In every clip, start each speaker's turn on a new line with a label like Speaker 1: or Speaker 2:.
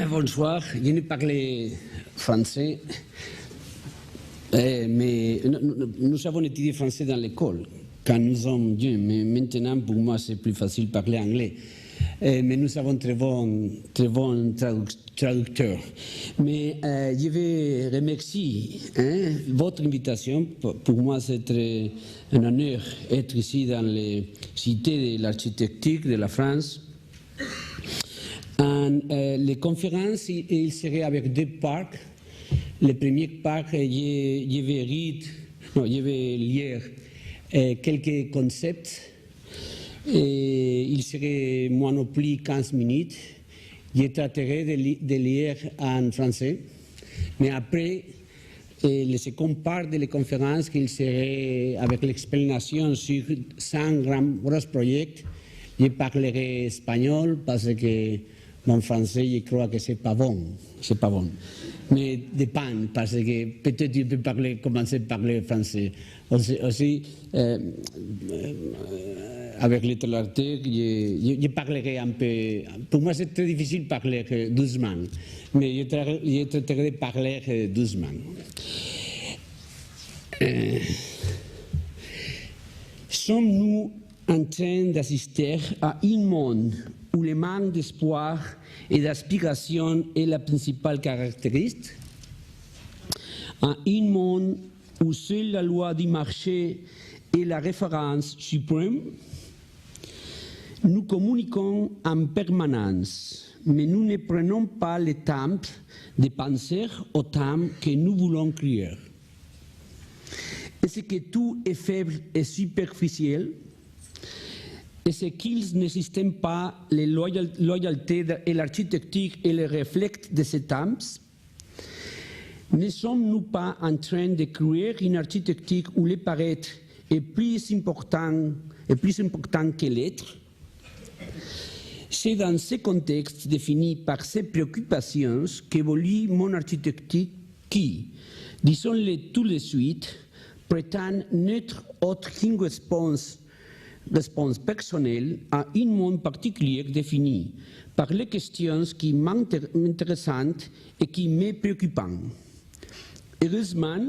Speaker 1: Bonsoir, je ne parlais français, mais nous avons étudié français dans l'école quand nous sommes jeunes, mais maintenant pour moi c'est plus facile de parler anglais. Mais nous avons très bons traducteurs. Mais je vais remercier votre invitation. Pour moi c'est un honneur d'être ici dans les cités de l'architecture de la France. Les conférences, il serait avec deux parcs. Le premier parc, je vais lire quelques concepts. Et il serait moins ou plus 15 minutes. Je traiterai de lire en français. Mais après, le second part de la conférence, il serait avec l'explication sur 5 gros projets. Je parlerai espagnol parce que mon français, je crois que c'est pas bon. C'est pas bon. Mais dépend, parce que peut-être je peux commencer à parler français. Aussi avec les traducteurs, je parlerai un peu. Pour moi, c'est très difficile de parler doucement, mais je traiterai de parler doucement. Sommes-nous en train d'assister à un monde où le manque d'espoir et d'aspiration est la principale caractéristique, à un monde où seule la loi du marché est la référence suprême? Nous communiquons en permanence, mais nous ne prenons pas le temps de penser au temps que nous voulons créer. Est-ce que tout est faible et superficiel? Est-ce qu'il n'existe pas la loyauté et l'architecture et le reflet de ces temps? Ne sommes-nous pas en train de créer une architecture où le paraître est plus important que l'être? C'est dans ce contexte défini par ces préoccupations qu'évolue mon architecture qui, disons-le tout de suite, prétend n'être autre qu'une réponse personnelle à un monde particulier défini par les questions qui m'intéressent et qui me préoccupent. Heureusement,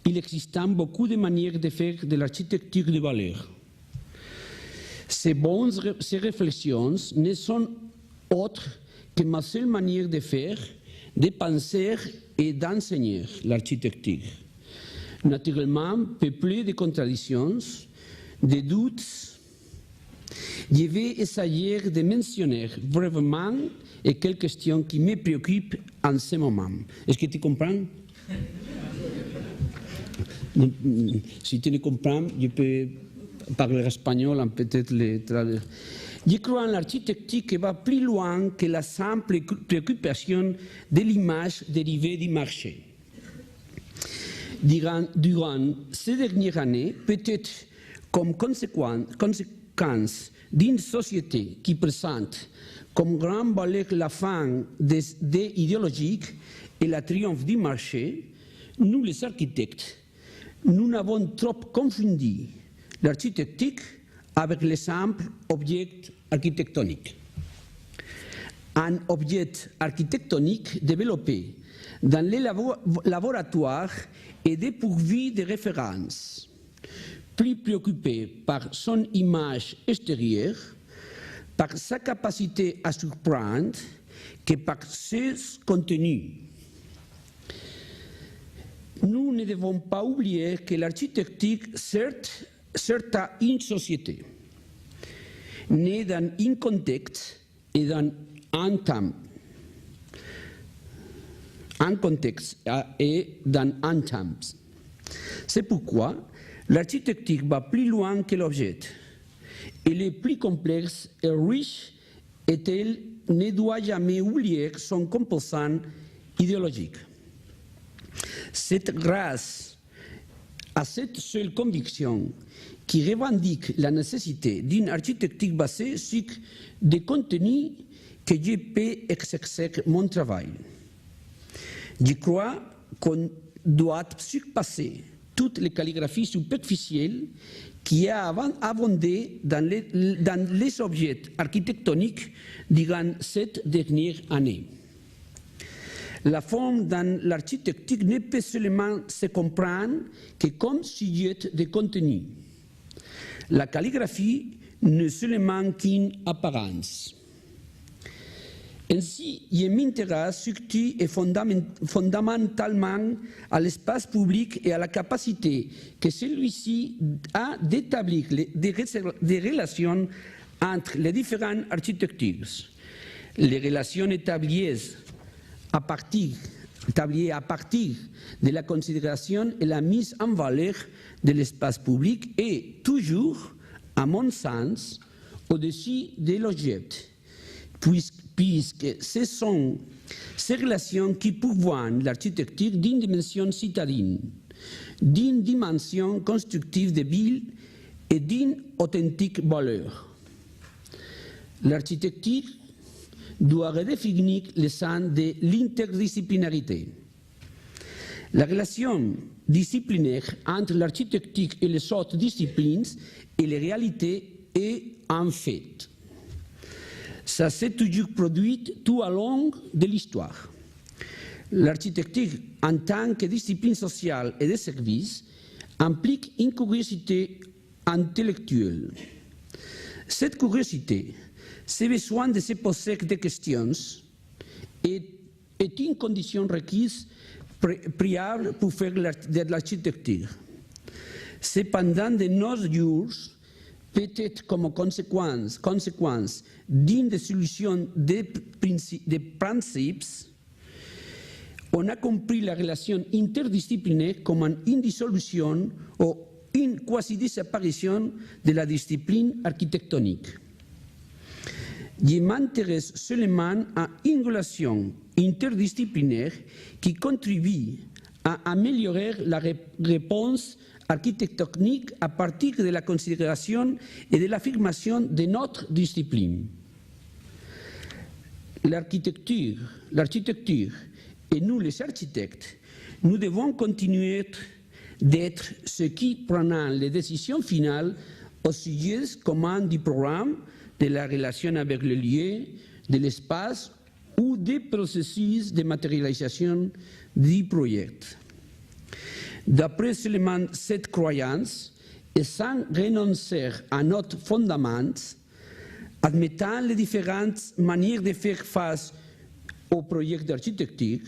Speaker 1: il existe beaucoup de manières de faire de l'architecture de valeur. Ces réflexions ne sont autres que ma seule manière de faire, de penser et d'enseigner l'architecture. Naturellement, peuplée de contradictions, de doutes, je vais essayer de mentionner brièvement quelques questions qui me préoccupent en ce moment. Est-ce que tu comprends? Si tu ne comprends, je peux parler espagnol, peut-être les traduire. Je crois en l'architecture qui va plus loin que la simple préoccupation de l'image dérivée du marché. Durant ces dernières années, peut-être comme conséquence d'une société qui présente comme grande valeur la fin des idéologies et le triomphe du marché, nous les architectes, nous avons trop confondu l'architecture avec les simples objets architectoniques. Un objet architectonique développé dans les laboratoires est dépourvu de références, plus préoccupé par son image extérieure, par sa capacité à surprendre que par ses contenus. Nous ne devons pas oublier que l'architecture sert à une société, née dans un contexte et dans un temps. C'est pourquoi l'architecture va plus loin que l'objet. Elle est plus complexe et riche et elle ne doit jamais oublier son composant idéologique. C'est grâce à cette seule conviction qui revendique la nécessité d'une architecture basée sur des contenus que je peux exercer mon travail. Je crois qu'on doit surpasser toutes les calligraphies superficielles qui a abondé dans les objets architectoniques durant cette dernière année. La forme dans l'architecture ne peut seulement se comprendre que comme sujet de contenu. La calligraphie n'est seulement qu'une apparence. Ainsi, je m'intéresse surtout et fondamentalement à l'espace public et à la capacité que celui-ci a d'établir des relations entre les différentes architectures. Les relations établies à partir de la considération et la mise en valeur de l'espace public est toujours, à mon sens, au-dessus de l'objet, puisque ce sont ces relations qui pourvoient l'architecture d'une dimension citadine, d'une dimension constructive de ville et d'une authentique valeur. L'architecture doit redéfinir le sens de l'interdisciplinarité. La relation disciplinaire entre l'architecture et les autres disciplines et les réalités est un fait. Ça s'est toujours produit tout au long de l'histoire. L'architecture, en tant que discipline sociale et de service, implique une curiosité intellectuelle. Cette curiosité, ce besoin de se poser des questions, est une condition requise préalable pour faire de l'architecture. Cependant, de nos jours, peut-être comme conséquence d'une dissolution des principes, on a compris la relation interdisciplinaire comme une dissolution ou une quasi-disparition de la discipline architectonique. Je m'intéresse seulement à une relation interdisciplinaire qui contribue à améliorer la réponse architectonique à partir de la considération et de l'affirmation de notre discipline. L'architecture et nous les architectes, nous devons continuer d'être ceux qui prennent les décisions finales au sujet commun du programme, de la relation avec le lieu, de l'espace ou des processus de matérialisation du projet. D'après seulement cette croyance, et sans renoncer à notre fondament, admettant les différentes manières de faire face au projet d'architecture,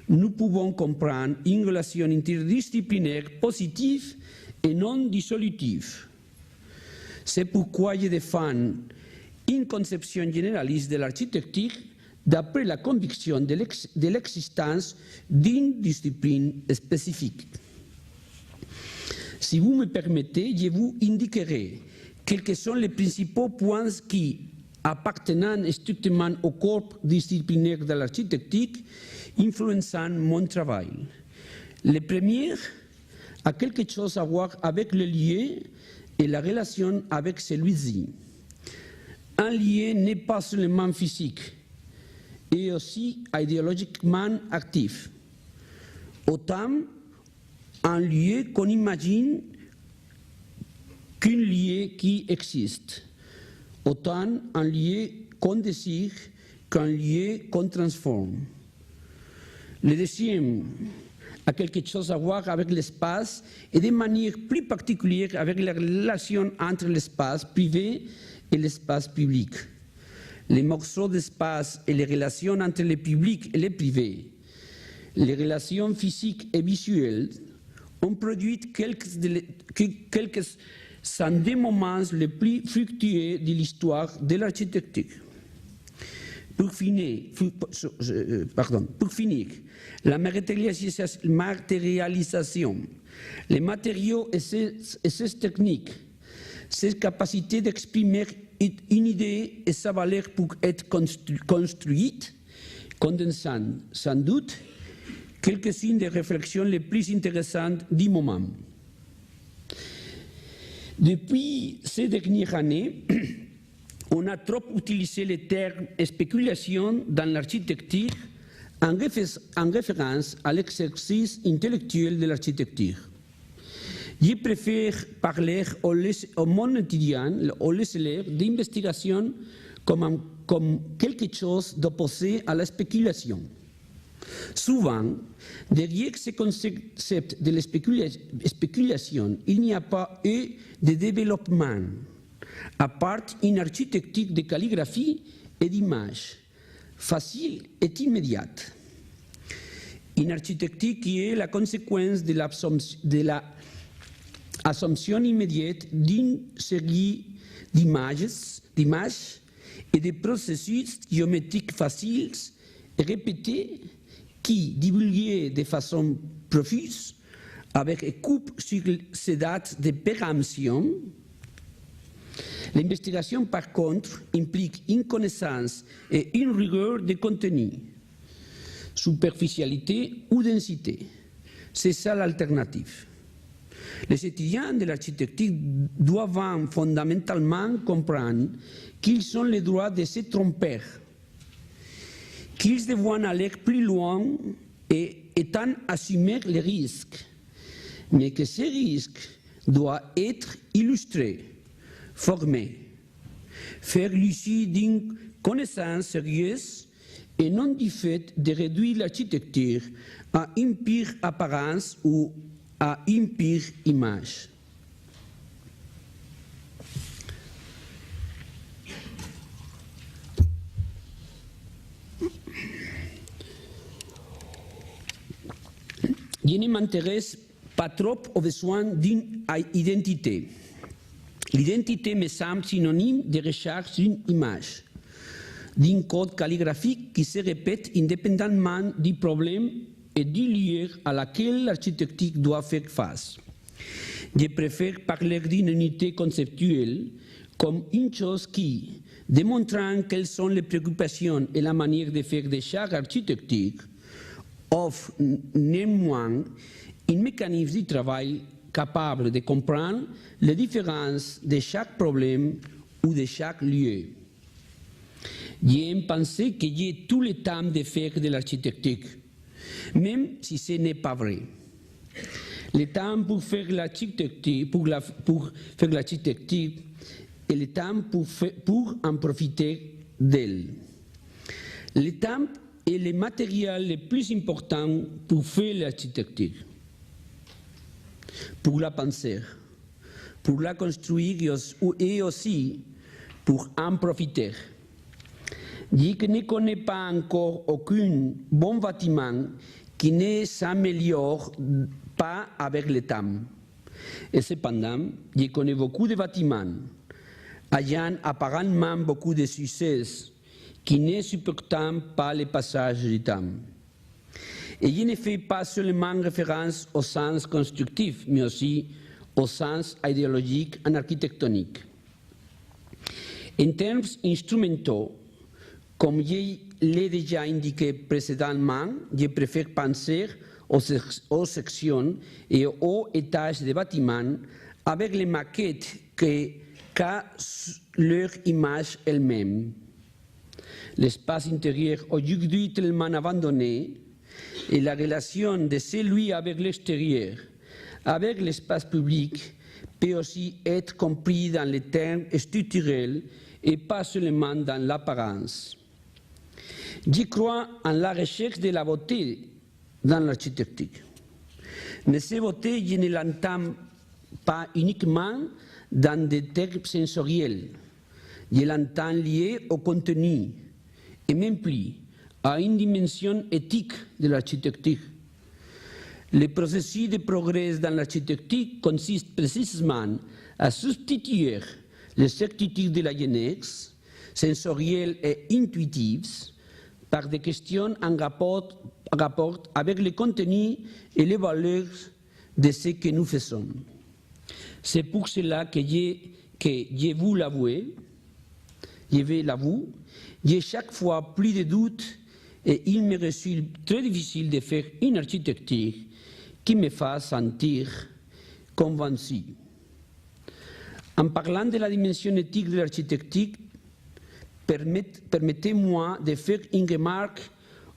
Speaker 1: nous pouvons comprendre une relation interdisciplinaire positive et non dissolutive. C'est pourquoi je défends une conception généraliste de l'architecture d'après la conviction de l'existence d'une discipline spécifique. Si vous me permettez, je vous indiquerai quels sont les principaux points qui, appartenant strictement au corps disciplinaire de l'architecture, influencent mon travail. Le premier a quelque chose à voir avec le lieu et la relation avec celui-ci. Un lieu n'est pas seulement physique, et aussi idéologiquement actif. Autant un lieu qu'on imagine qu'un lieu qui existe. Autant un lieu qu'on désire qu'un lieu qu'on transforme. Le deuxième a quelque chose à voir avec l'espace et de manière plus particulière avec la relation entre l'espace privé et l'espace public. Les morceaux d'espace et les relations entre le public et le privé, les relations physiques et visuelles ont produit quelques-uns des moments les plus fructueux de l'histoire de l'architecture. Pour finir, la matérialisation, les matériaux et ses techniques, ses capacités d'exprimer une idée et sa valeur pour être construite, condensant sans doute quelques-unes des réflexions les plus intéressantes du moment. Depuis ces dernières années, on a trop utilisé le terme spéculation dans l'architecture en référence à l'exercice intellectuel de l'architecture. Je préfère parler au monde étudiant, aux élèves, d'investigation comme quelque chose d'opposé à la spéculation. Souvent, derrière ce concept de la spéculation, il n'y a pas eu de développement, à part une architecture de calligraphie et d'image, facile et immédiate. Une architecture qui est la conséquence de l'assomption immédiate d'une série d'images et de processus géométriques faciles et répétés qui, divulgués de façon profuse, avec une coupe sur ces dates de péremption. L'investigation, par contre, implique une connaissance et une rigueur de contenu, superficialité ou densité. C'est ça l'alternative. Les étudiants de l'architecture doivent fondamentalement comprendre qu'ils ont le droit de se tromper, qu'ils devront aller plus loin et étant assumer les risques, mais que ces risques doivent être illustrés, formés, faire l'issue d'une connaissance sérieuse et non du fait de réduire l'architecture à une pire apparence ou à une pire image. Je ne m'intéresse pas trop aux besoins d'une identité. L'identité me semble synonyme de recherche d'une image, d'un code calligraphique qui se répète indépendamment du problème et du lieu à laquelle l'architecture doit faire face. Je préfère parler d'une unité conceptuelle comme une chose qui, démontrant quelles sont les préoccupations et la manière de faire de chaque architecture, offre néanmoins un mécanisme de travail capable de comprendre les différences de chaque problème ou de chaque lieu. J'aime penser que j'ai tout le temps de faire de l'architecture, même si ce n'est pas vrai. Le temps pour faire l'architecture, et le temps pour en profiter d'elle. Le temps est le matériel le plus important pour faire l'architecture, pour la penser, pour la construire et aussi pour en profiter. Je ne connais pas encore aucun bon bâtiment qui ne s'améliore pas avec le temps. Et cependant, je connais beaucoup de bâtiments ayant apparemment beaucoup de succès qui ne supportent pas le passage du temps. Et je ne fais pas seulement référence au sens constructif, mais aussi au sens idéologique en architectonique. En termes instrumentaux, comme je l'ai déjà indiqué précédemment, je préfère penser aux sections et aux étages des bâtiments avec les maquettes qu'à leur image elle-même. L'espace intérieur aujourd'hui tellement abandonné et la relation de celui avec l'extérieur, avec l'espace public, peut aussi être compris dans les termes structurels et pas seulement dans l'apparence. Je crois en la recherche de la beauté dans l'architecture. Mais cette beauté, je ne l'entends pas uniquement dans des termes sensoriels. Je l'entends liée au contenu et même plus à une dimension éthique de l'architecture. Le processus de progrès dans l'architecture consiste précisément à substituer les certitudes de la jeunesse, sensorielles et intuitives, par des questions en rapport avec le contenu et les valeurs de ce que nous faisons. C'est pour cela que je vous l'avoue, j'ai chaque fois plus de doutes et il me résulte très difficile de faire une architecture qui me fasse sentir convaincu. En parlant de la dimension éthique de l'architecture, permettez-moi de faire une remarque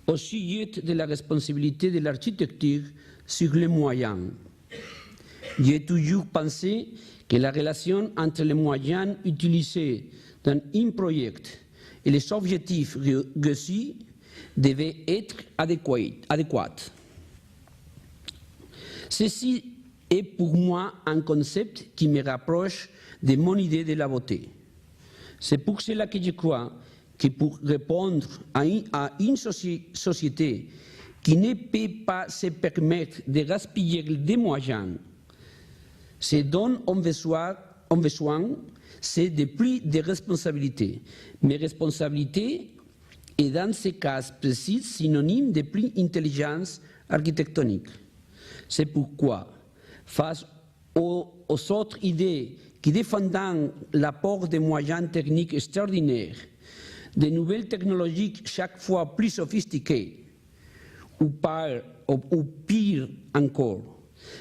Speaker 1: au sujet de la responsabilité de l'architecture sur les moyens. J'ai toujours pensé que la relation entre les moyens utilisés dans un projet et les objectifs reçus devait être adéquate. Ceci est pour moi un concept qui me rapproche de mon idée de la beauté. C'est pour cela que je crois que pour répondre à une société qui ne peut pas se permettre de gaspiller des moyens, ce dont on besoin, c'est de plus de responsabilité. Mais responsabilité est dans ce cas précis synonyme de plus d'intelligence architectonique. C'est pourquoi, face aux autres idées qui défendent l'apport de moyens techniques extraordinaires, de nouvelles technologies chaque fois plus sophistiquées, ou pire encore,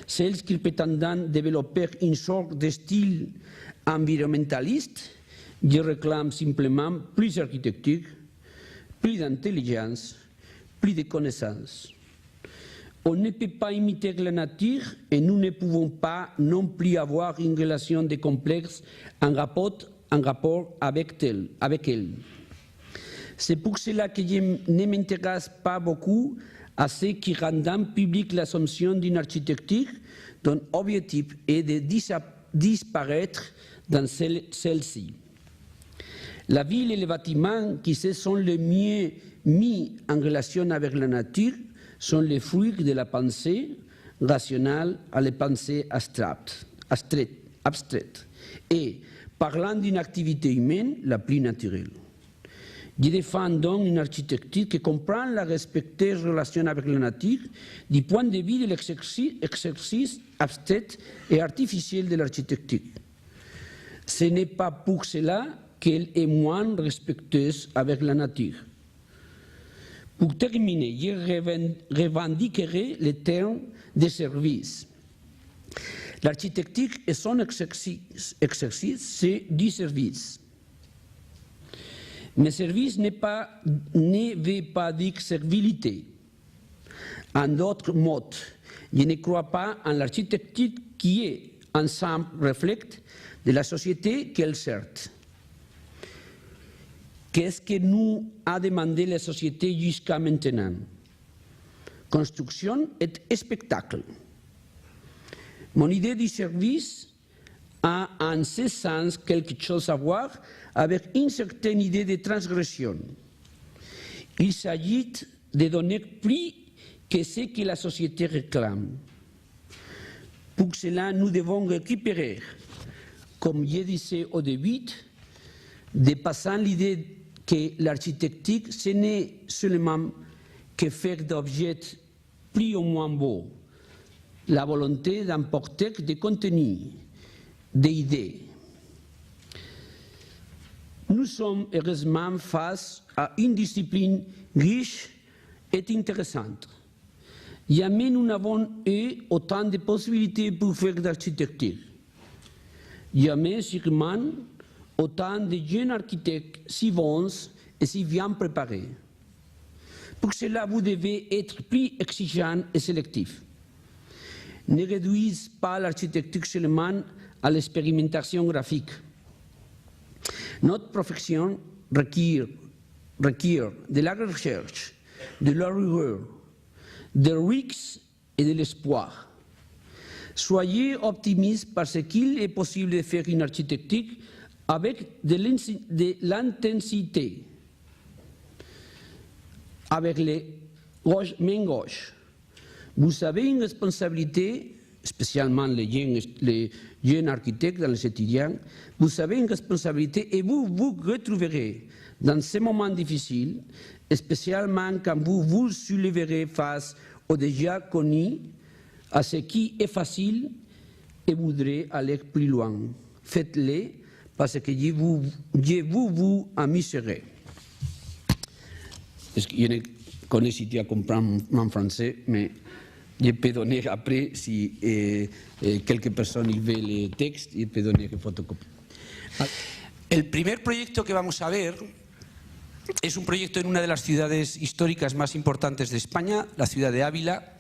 Speaker 1: celles qui prétendent développer une sorte de style environnementaliste, je réclame simplement plus d'architecture, plus d'intelligence, plus de connaissances. On ne peut pas imiter la nature et nous ne pouvons pas non plus avoir une relation de complexe en rapport avec elle. C'est pour cela que je ne m'intéresse pas beaucoup à ce qui rendent publique l'assomption d'une architecture dont l'objectif est de disparaître dans celle-ci. La ville et les bâtiments qui se sont le mieux mis en relation avec la nature sont les fruits de la pensée rationnelle à la pensée abstraite, et parlant d'une activité humaine la plus naturelle. Je défends donc une architecture qui comprend la respecter relation avec la nature du point de vue de l'exercice abstrait et artificiel de l'architecture. Ce n'est pas pour cela qu'elle est moins respectueuse avec la nature. Pour terminer, je revendiquerai le terme de service. L'architecture et son exercice, c'est du service. Mais service ne veut pas dire servilité. En d'autres mots, je ne crois pas en l'architecture qui est, ensemble, reflète de la société qu'elle sert. Qu'est-ce que nous a demandé la société jusqu'à maintenant? Construction et spectacle. Mon idée du service a en ce sens quelque chose à voir avec une certaine idée de transgression. Il s'agit de donner plus que ce que la société réclame. Pour cela, nous devons récupérer, comme je disais au début, dépassant l'idée que l'architecture, ce n'est seulement que faire d'objets plus ou moins beaux, la volonté d'emporter des contenus, des idées. Nous sommes heureusement face à une discipline riche et intéressante. Jamais nous n'avons eu autant de possibilités pour faire d'architecture. Jamais, sûrement, autant de jeunes architectes si bons et si bien préparés. Pour cela, vous devez être plus exigeant et sélectif. Ne réduisez pas l'architecture seulement à l'expérimentation graphique. Notre profession requiert de la recherche, de la rigueur, des risques et de l'espoir. Soyez optimistes parce qu'il est possible de faire une architecture avec de l'intensité, avec les mains gauches. Vous avez une responsabilité, spécialement les jeunes architectes, dans les étudiants, vous avez une responsabilité et vous vous retrouverez dans ces moments difficiles, spécialement quand vous vous soulèverez face aux déjà connus, à ce qui est facile et voudrez aller plus loin. Faites-le parce que vous amuserez. Je ne connais si tu as compris en français, mais je peux donner après, si quelques personnes veulent les textes, je peux donner une photocopie.
Speaker 2: El primer proyecto que vamos a ver es un proyecto en una de las ciudades históricas más importantes de España, la ciudad de Ávila.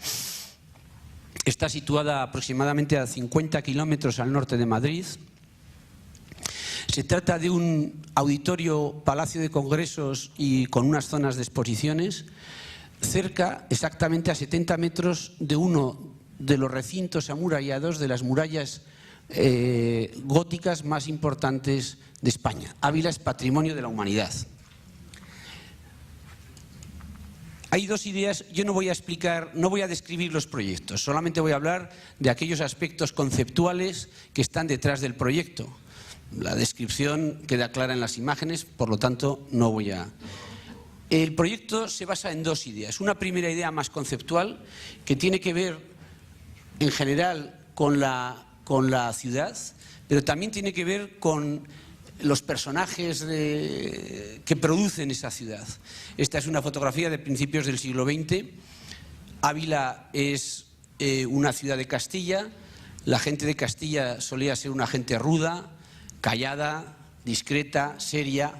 Speaker 2: Está situada aproximadamente a 50 kilómetros al norte de Madrid. Se trata de un auditorio, palacio de congresos y con unas zonas de exposiciones cerca, exactamente a 70 metros de uno de los recintos amurallados de las murallas góticas más importantes de España. Ávila es patrimonio de la humanidad. Hay dos ideas, yo no voy a explicar, no voy a describir los proyectos, solamente voy a hablar de aquellos aspectos conceptuales que están detrás del proyecto. La descripción queda clara en las imágenes, por lo tanto no voy a... El proyecto se basa en dos ideas. Una primera idea más conceptual que tiene que ver en general con la ciudad, pero también tiene que ver con los personajes que producen esa ciudad. Esta es una fotografía de principios del siglo XX. Ávila es una ciudad de Castilla. La gente de Castilla solía ser una gente ruda, callada, discreta, seria.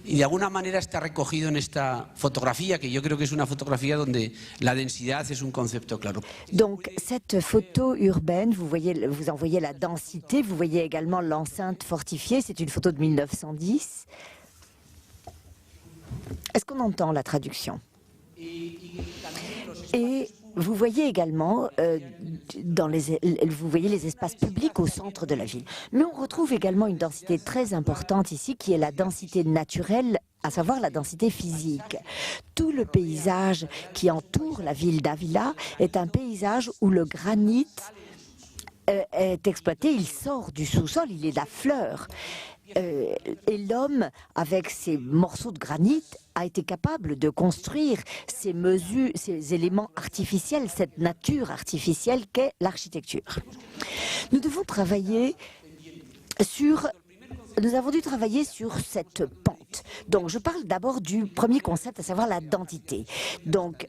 Speaker 2: Y de alguna manera está recogido en esta fotografía, que yo creo que es una fotografía donde la densidad es un concepto claro.
Speaker 3: Donc cette photo urbaine, vous en voyez la densité, vous voyez également l'enceinte fortifiée, c'est une photo de 1910. Est-ce qu'on entend la traduction? Et vous voyez également vous voyez les espaces publics au centre de la ville. Mais on retrouve également une densité très importante ici qui est la densité naturelle, à savoir la densité physique. Tout le paysage qui entoure la ville d'Ávila est un paysage où le granit est exploité, il sort du sous-sol, il est la fleur. Et l'homme, avec ces morceaux de granit, a été capable de construire ces mesures, ces éléments artificiels, cette nature artificielle qu'est l'architecture. Nous devons travailler sur... Nous avons dû travailler sur cette pente. Donc, je parle d'abord du premier concept, à savoir la densité. Donc,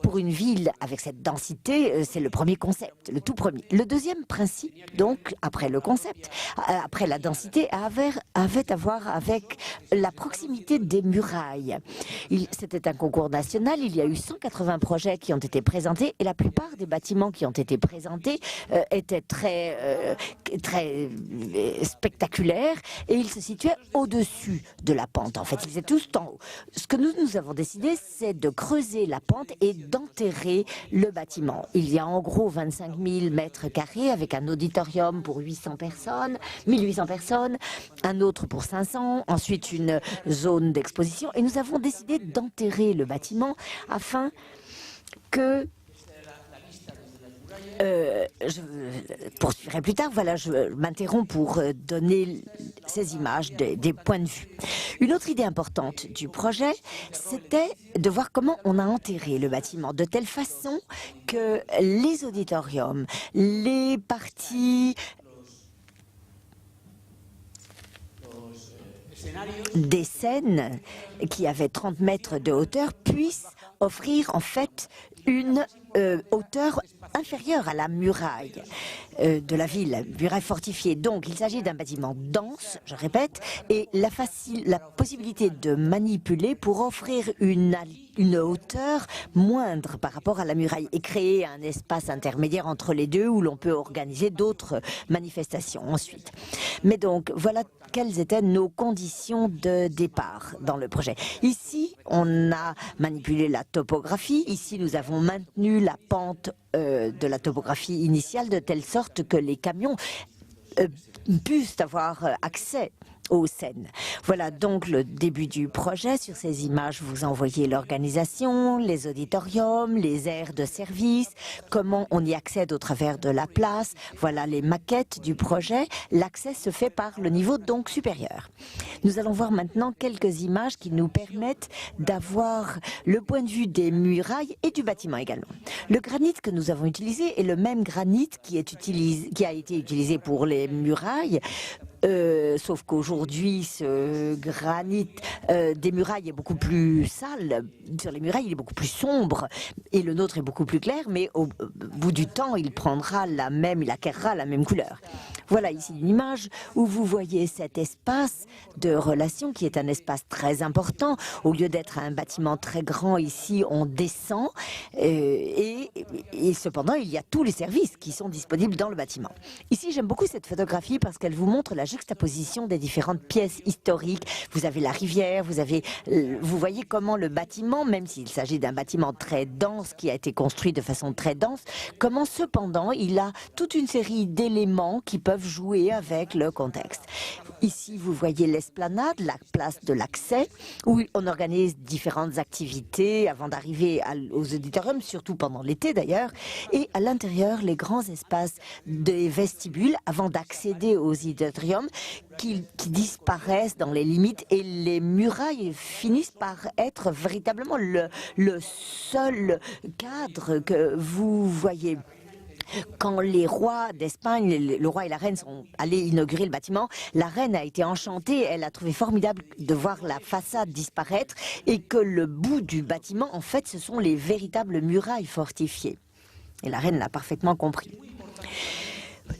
Speaker 3: pour une ville avec cette densité, c'est le premier concept, le tout premier. Le deuxième principe, donc, après le concept, après la densité, avait à voir avec la proximité des murailles. C'était un concours national, il y a eu 180 projets qui ont été présentés et la plupart des bâtiments qui ont été présentés étaient très spectaculaires. Et ils se situaient au-dessus de la pente. En fait, ils étaient tous en haut. Ce que nous avons décidé, c'est de creuser la pente et d'enterrer le bâtiment. Il y a en gros 25 000 mètres carrés avec un auditorium pour 800 personnes, 1800 personnes, un autre pour 500, ensuite une zone d'exposition. Et nous avons décidé d'enterrer le bâtiment afin que... je poursuivrai plus tard. Voilà, je m'interromps pour donner ces images des points de vue. Une autre idée importante du projet, c'était de voir comment on a enterré le bâtiment de telle façon que les auditoriums, les parties des scènes qui avaient 30 mètres de hauteur puissent offrir en fait une hauteur inférieure à la muraille de la ville, muraille fortifiée. Donc, il s'agit d'un bâtiment dense, je répète, et la possibilité de manipuler pour offrir une hauteur moindre par rapport à la muraille et créer un espace intermédiaire entre les deux où l'on peut organiser d'autres manifestations ensuite. Mais donc, voilà quelles étaient nos conditions de départ dans le projet. Ici, on a manipulé la topographie. Ici, nous avons maintenu la pente de la topographie initiale de telle sorte que les camions puissent avoir accès aux scènes. Voilà donc le début du projet. Sur ces images, vous envoyez l'organisation, les auditoriums, les aires de service, comment on y accède au travers de la place. Voilà les maquettes du projet. L'accès se fait par le niveau donc supérieur. Nous allons voir maintenant quelques images qui nous permettent d'avoir le point de vue des murailles et du bâtiment également. Le granit que nous avons utilisé est le même granit qui a été utilisé pour les murailles. Sauf qu'aujourd'hui, ce granit des murailles est beaucoup plus sale. Sur les murailles, il est beaucoup plus sombre. Et le nôtre est beaucoup plus clair, mais au bout du temps, il acquérera la même couleur. Voilà ici une image où vous voyez cet espace de relation qui est un espace très important. Au lieu d'être un bâtiment très grand, ici, on descend. Et cependant, il y a tous les services qui sont disponibles dans le bâtiment. Ici, j'aime beaucoup cette photographie parce qu'elle vous montre la juxtaposition des différentes pièces historiques. Vous avez la rivière, vous voyez comment le bâtiment, même s'il s'agit d'un bâtiment très dense qui a été construit de façon très dense, comment cependant il a toute une série d'éléments qui peuvent jouer avec le contexte. Ici, vous voyez l'esplanade, la place de l'accès, où on organise différentes activités avant d'arriver aux auditoriums, surtout pendant l'été d'ailleurs, et à l'intérieur, les grands espaces des vestibules avant d'accéder aux auditoriums qui disparaissent dans les limites, et les murailles finissent par être véritablement le seul cadre que vous voyez. Quand les rois d'Espagne, le roi et la reine sont allés inaugurer le bâtiment, la reine a été enchantée. Elle a trouvé formidable de voir la façade disparaître et que le bout du bâtiment, en fait, ce sont les véritables murailles fortifiées. Et la reine l'a parfaitement compris.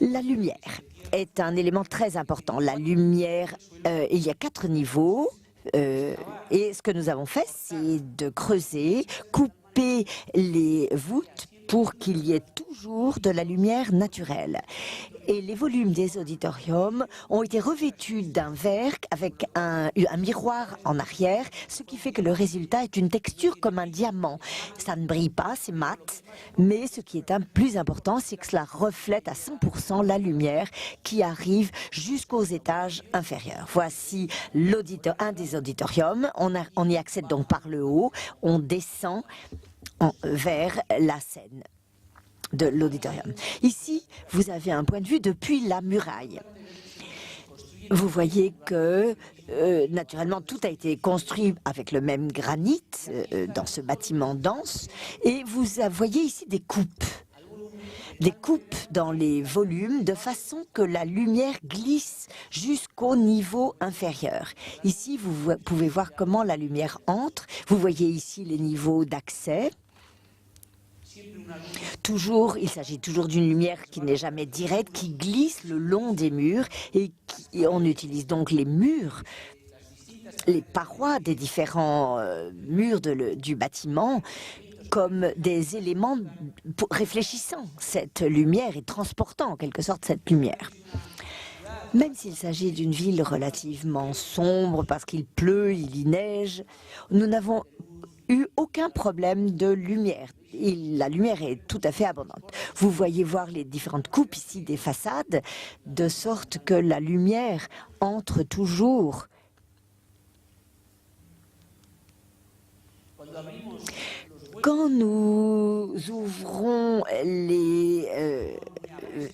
Speaker 3: La lumière est un élément très important. La lumière, il y a 4 niveaux. Et ce que nous avons fait, c'est de creuser, couper les voûtes pour qu'il y ait toujours de la lumière naturelle. Et les volumes des auditoriums ont été revêtus d'un verre avec un miroir en arrière, ce qui fait que le résultat est une texture comme un diamant. Ça ne brille pas, c'est mat, mais ce qui est plus important, c'est que cela reflète à 100% la lumière qui arrive jusqu'aux étages inférieurs. Voici un des auditoriums. On y accède donc par le haut, on descend vers la scène de l'auditorium. Ici, vous avez un point de vue depuis la muraille. Vous voyez que, naturellement, tout a été construit avec le même granit dans ce bâtiment dense. Et vous voyez ici des coupes dans les volumes, de façon que la lumière glisse jusqu'au niveau inférieur. Ici, vous pouvez voir comment la lumière entre. Vous voyez ici les niveaux d'accès. Toujours, il s'agit toujours d'une lumière qui n'est jamais directe, qui glisse le long des murs, et on utilise donc les murs, les parois des différents murs du bâtiment comme des éléments réfléchissant cette lumière et transportant en quelque sorte cette lumière. Même s'il s'agit d'une ville relativement sombre parce qu'il pleut, il y neige, nous n'avons eu aucun problème de lumière. La lumière est tout à fait abondante. Vous voyez voir les différentes coupes ici des façades, de sorte que la lumière entre toujours. Quand nous ouvrons les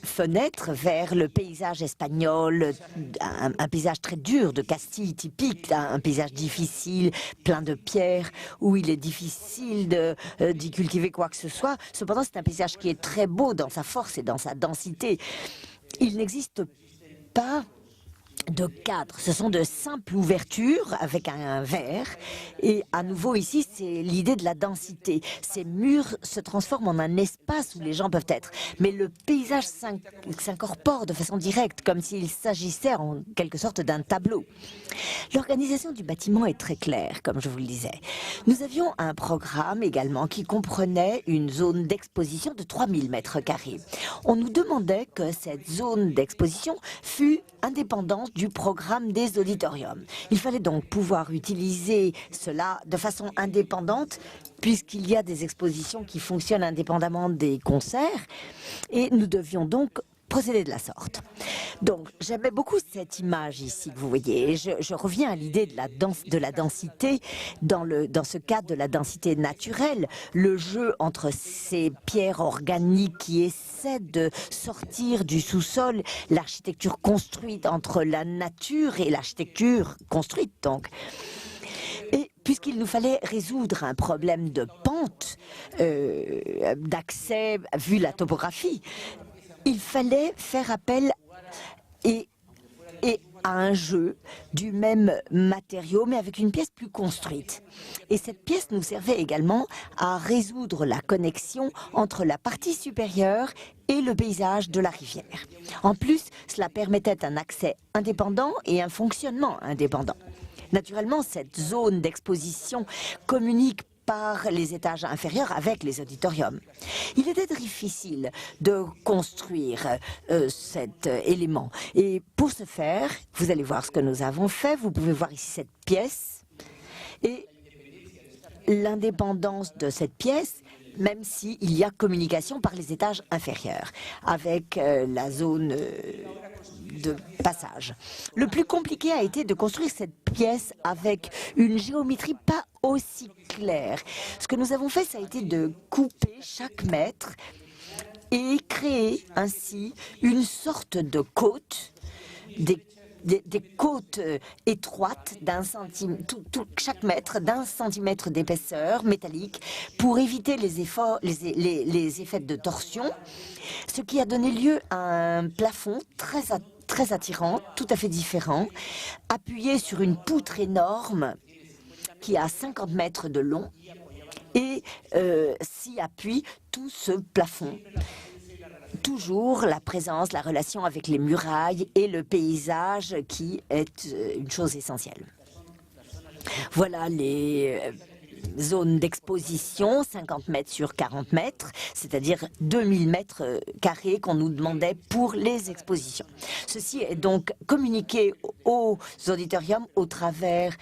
Speaker 3: fenêtres vers le paysage espagnol, un paysage très dur de Castille typique, un paysage difficile, plein de pierres, où il est difficile d'y cultiver quoi que ce soit. Cependant, c'est un paysage qui est très beau dans sa force et dans sa densité. Il n'existe pas de cadre, ce sont de simples ouvertures avec un verre, et à nouveau ici c'est l'idée de la densité. Ces murs se transforment en un espace où les gens peuvent être, mais le paysage s'incorpore de façon directe, comme s'il s'agissait en quelque sorte d'un tableau. L'organisation du bâtiment est très claire, comme je vous le disais. Nous avions un programme également qui comprenait une zone d'exposition de 3000 mètres carrés. On nous demandait que cette zone d'exposition fût indépendante du programme des auditoriums. Il fallait donc pouvoir utiliser cela de façon indépendante, puisqu'il y a des expositions qui fonctionnent indépendamment des concerts, et nous devions donc procéder de la sorte. Donc, j'aimais beaucoup cette image ici que vous voyez. Et je reviens à l'idée de la densité, dans ce cadre de la densité naturelle, le jeu entre ces pierres organiques qui essaient de sortir du sous-sol, l'architecture construite entre la nature et l'architecture construite, donc. Et puisqu'il nous fallait résoudre un problème de pente, d'accès, vu la topographie, il fallait faire appel à un jeu du même matériau, mais avec une pièce plus construite. Et cette pièce nous servait également à résoudre la connexion entre la partie supérieure et le paysage de la rivière. En plus, cela permettait un accès indépendant et un fonctionnement indépendant. Naturellement, cette zone d'exposition communique par les étages inférieurs avec les auditoriums. Il était difficile de construire cet élément. Et pour ce faire, vous allez voir ce que nous avons fait. Vous pouvez voir ici cette pièce. Et l'indépendance de cette pièce, même s'il y a communication par les étages inférieurs, avec la zone de passage. Le plus compliqué a été de construire cette pièce avec une géométrie pas aussi claire. Ce que nous avons fait, ça a été de couper chaque mètre et créer ainsi une sorte de côte, des côtes étroites d'un centimètre, chaque mètre d'un centimètre d'épaisseur métallique pour éviter les effets de torsion, ce qui a donné lieu à un plafond très attirant, tout à fait différent, appuyé sur une poutre énorme qui a 50 mètres de long et s'y appuie tout ce plafond. Toujours la présence, la relation avec les murailles et le paysage qui est une chose essentielle. Voilà les zones d'exposition, 50 mètres sur 40 mètres, c'est-à-dire 2000 mètres carrés qu'on nous demandait pour les expositions. Ceci est donc communiqué aux auditoriums au travers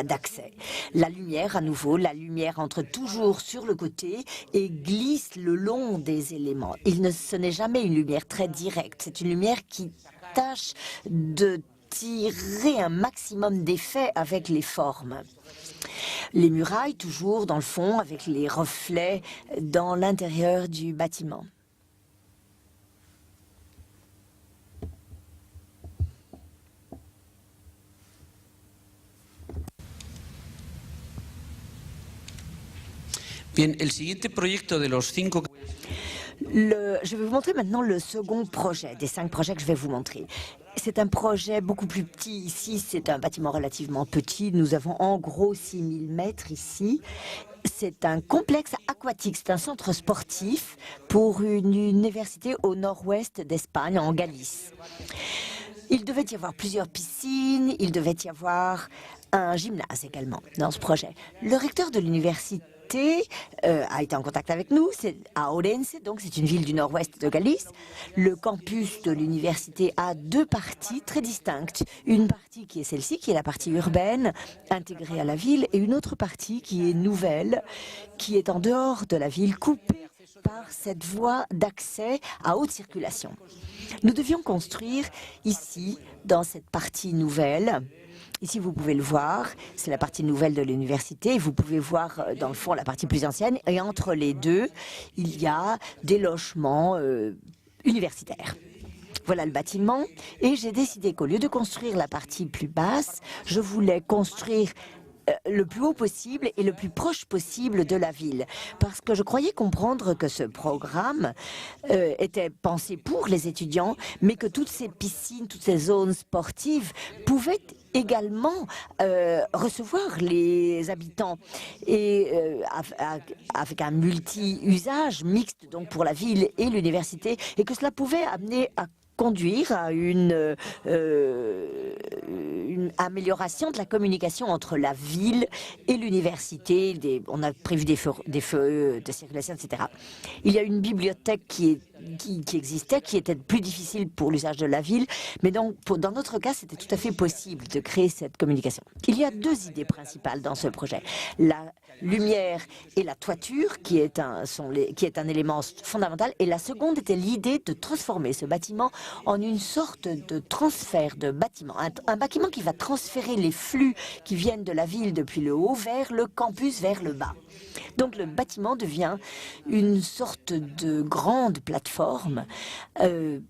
Speaker 3: d'accès. La lumière, à nouveau, la lumière entre toujours sur le côté et glisse le long des éléments. Ce n'est jamais une lumière très directe, c'est une lumière qui tâche de tirer un maximum d'effet avec les formes. Les murailles, toujours dans le fond, avec les reflets dans l'intérieur du bâtiment.
Speaker 2: Bien, el siguiente proyecto de los 5...
Speaker 3: Je vais vous montrer maintenant le second projet, des 5 projets que je vais vous montrer. C'est un projet beaucoup plus petit. Ici, c'est un bâtiment relativement petit. Nous avons en gros 6000 mètres ici. C'est un complexe aquatique, c'est un centre sportif pour une université au nord-ouest d'Espagne, en Galice. Il devait y avoir plusieurs piscines, il devait y avoir un gymnase également dans ce projet. Le recteur de l'université a été en contact avec nous, c'est à Ourense, donc c'est une ville du nord-ouest de Galice. Le campus de l'université a 2 parties très distinctes. Une partie qui est celle-ci, qui est la partie urbaine, intégrée à la ville, et une autre partie qui est nouvelle, qui est en dehors de la ville, coupée par cette voie d'accès à haute circulation. Nous devions construire ici, dans cette partie nouvelle. Ici, vous pouvez le voir, c'est la partie nouvelle de l'université. Vous pouvez voir, dans le fond, la partie plus ancienne. Et entre les deux, il y a des logements universitaires. Voilà le bâtiment. Et j'ai décidé qu'au lieu de construire la partie plus basse, je voulais construire le plus haut possible et le plus proche possible de la ville. Parce que je croyais comprendre que ce programme était pensé pour les étudiants, mais que toutes ces piscines, toutes ces zones sportives pouvaient également recevoir les habitants et avec un multi-usage mixte donc pour la ville et l'université, et que cela pouvait amener à conduire à une amélioration de la communication entre la ville et l'université. On a prévu des feux de circulation, etc. Il y a une bibliothèque qui existait, qui était plus difficile pour l'usage de la ville, mais donc dans notre cas, c'était tout à fait possible de créer cette communication. Il y a 2 idées principales dans ce projet. La lumière et la toiture, qui est un élément fondamental, et la seconde était l'idée de transformer ce bâtiment en une sorte de transfert de bâtiment, un bâtiment qui va transférer les flux qui viennent de la ville depuis le haut vers le campus, vers le bas. Donc le bâtiment devient une sorte de grande plateforme, une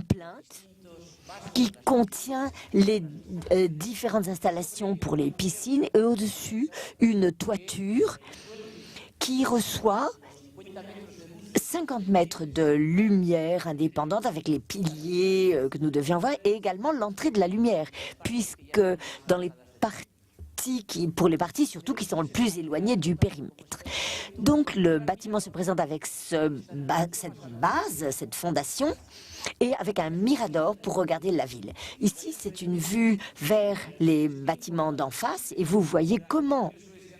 Speaker 3: plainte qui contient les différentes installations pour les piscines et au-dessus une toiture qui reçoit 50 mètres de lumière indépendante avec les piliers que nous devions voir et également l'entrée de la lumière, puisque dans les parties pour les parties surtout qui sont le plus éloignées du périmètre. Donc le bâtiment se présente avec cette base, cette fondation, et avec un mirador pour regarder la ville. Ici, c'est une vue vers les bâtiments d'en face, et vous voyez comment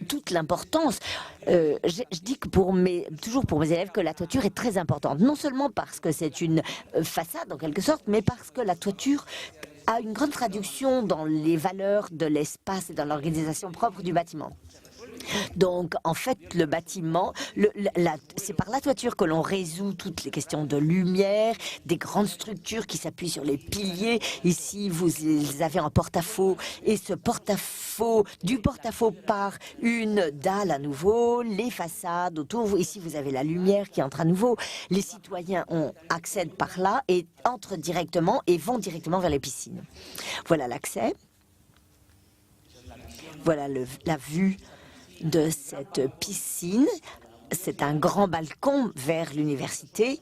Speaker 3: toute l'importance. Je dis que toujours pour mes élèves que la toiture est très importante, non seulement parce que c'est une façade en quelque sorte, mais parce que la toiture a une grande traduction dans les valeurs de l'espace et dans l'organisation propre du bâtiment. Donc, en fait, le bâtiment, c'est par la toiture que l'on résout toutes les questions de lumière, des grandes structures qui s'appuient sur les piliers. Ici, vous avez un porte-à-faux, et ce porte-à-faux, du porte-à-faux par une dalle à nouveau, les façades autour. Ici, vous avez la lumière qui entre à nouveau. Les citoyens accèdent par là et entrent directement et vont directement vers les piscines. Voilà l'accès. Voilà la vue de cette piscine. C'est un grand balcon vers l'université.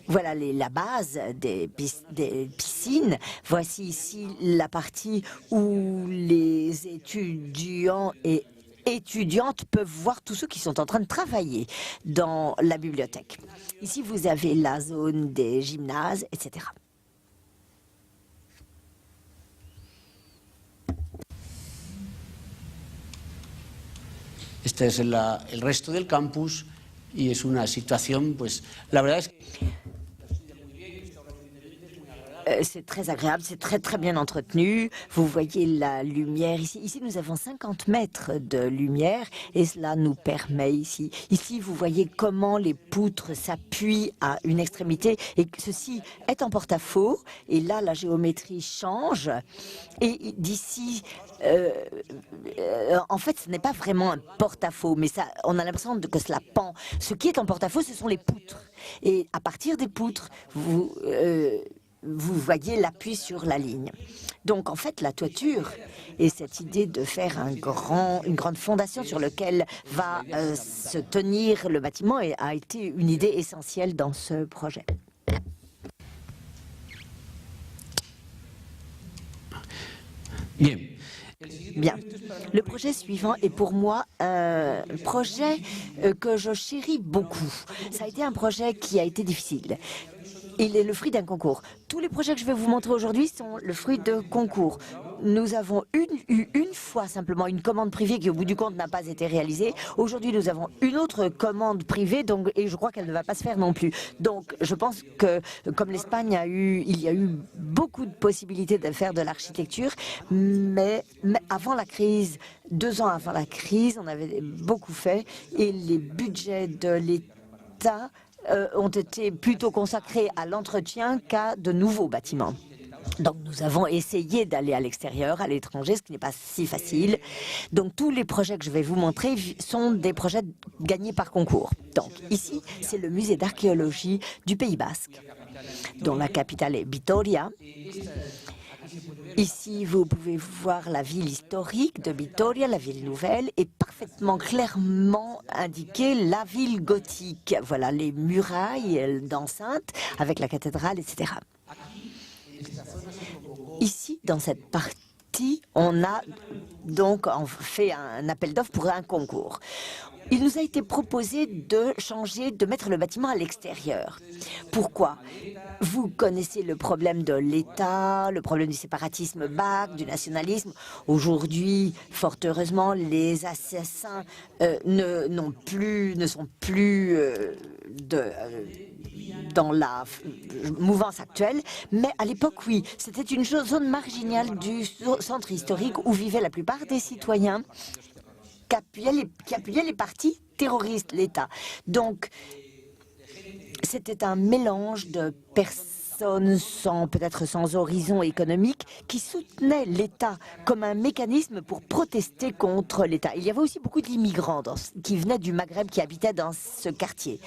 Speaker 3: Voilà la base des piscines. Voici ici la partie où les étudiants et étudiantes peuvent voir tous ceux qui sont en train de travailler dans la bibliothèque. Ici, vous avez la zone des gymnases, etc.
Speaker 2: Este es el resto del campus y es una situación, pues la verdad es que
Speaker 3: c'est très agréable, c'est très bien entretenu. Vous voyez la lumière ici. Ici, nous avons 50 mètres de lumière et cela nous permet ici. Ici, vous voyez comment les poutres s'appuient à une extrémité et que ceci est en porte-à-faux. Et là, la géométrie change. Et d'ici, en fait, ce n'est pas vraiment un porte-à-faux, mais ça, on a l'impression que cela pend. Ce qui est en porte-à-faux, ce sont les poutres. Et à partir des poutres, vous voyez l'appui sur la ligne. Donc, en fait, la toiture et cette idée de faire une grande fondation sur laquelle va se tenir le bâtiment a été une idée essentielle dans ce projet. Bien. Le projet suivant est pour moi un projet que je chéris beaucoup. Ça a été un projet qui a été difficile. Il est le fruit d'un concours. Tous les projets que je vais vous montrer aujourd'hui sont le fruit de concours. Nous avons eu une fois simplement une commande privée qui, au bout du compte, n'a pas été réalisée. Aujourd'hui, nous avons une autre commande privée, et je crois qu'elle ne va pas se faire non plus. Donc, je pense que, comme l'Espagne il y a eu beaucoup de possibilités de faire de l'architecture, mais avant la crise, 2 ans avant la crise, on avait beaucoup fait, et les budgets de l'État ont été plutôt consacrés à l'entretien qu'à de nouveaux bâtiments. Donc nous avons essayé d'aller à l'extérieur, à l'étranger, ce qui n'est pas si facile. Donc tous les projets que je vais vous montrer sont des projets gagnés par concours. Donc ici, c'est le musée d'archéologie du Pays Basque, dont la capitale est Vitoria. Ici, vous pouvez voir la ville historique de Vitoria, la ville nouvelle, et parfaitement clairement indiquée la ville gothique. Voilà les murailles d'enceinte avec la cathédrale, etc. Ici, dans cette partie, on a donc fait un appel d'offres pour un concours. Il nous a été proposé de mettre le bâtiment à l'extérieur. Pourquoi? Vous connaissez le problème de l'État, le problème du séparatisme basque, du nationalisme. Aujourd'hui, fort heureusement, les assassins ne sont plus dans la mouvance actuelle, mais à l'époque, oui, c'était une zone marginale du centre historique où vivaient la plupart des citoyens qui appuyaient les partis terroristes, l'État. Donc, c'était un mélange de personnes peut-être sans horizon économique qui soutenaient l'État comme un mécanisme pour protester contre l'État. Il y avait aussi beaucoup d'immigrants qui venaient du Maghreb, qui habitaient dans ce quartier.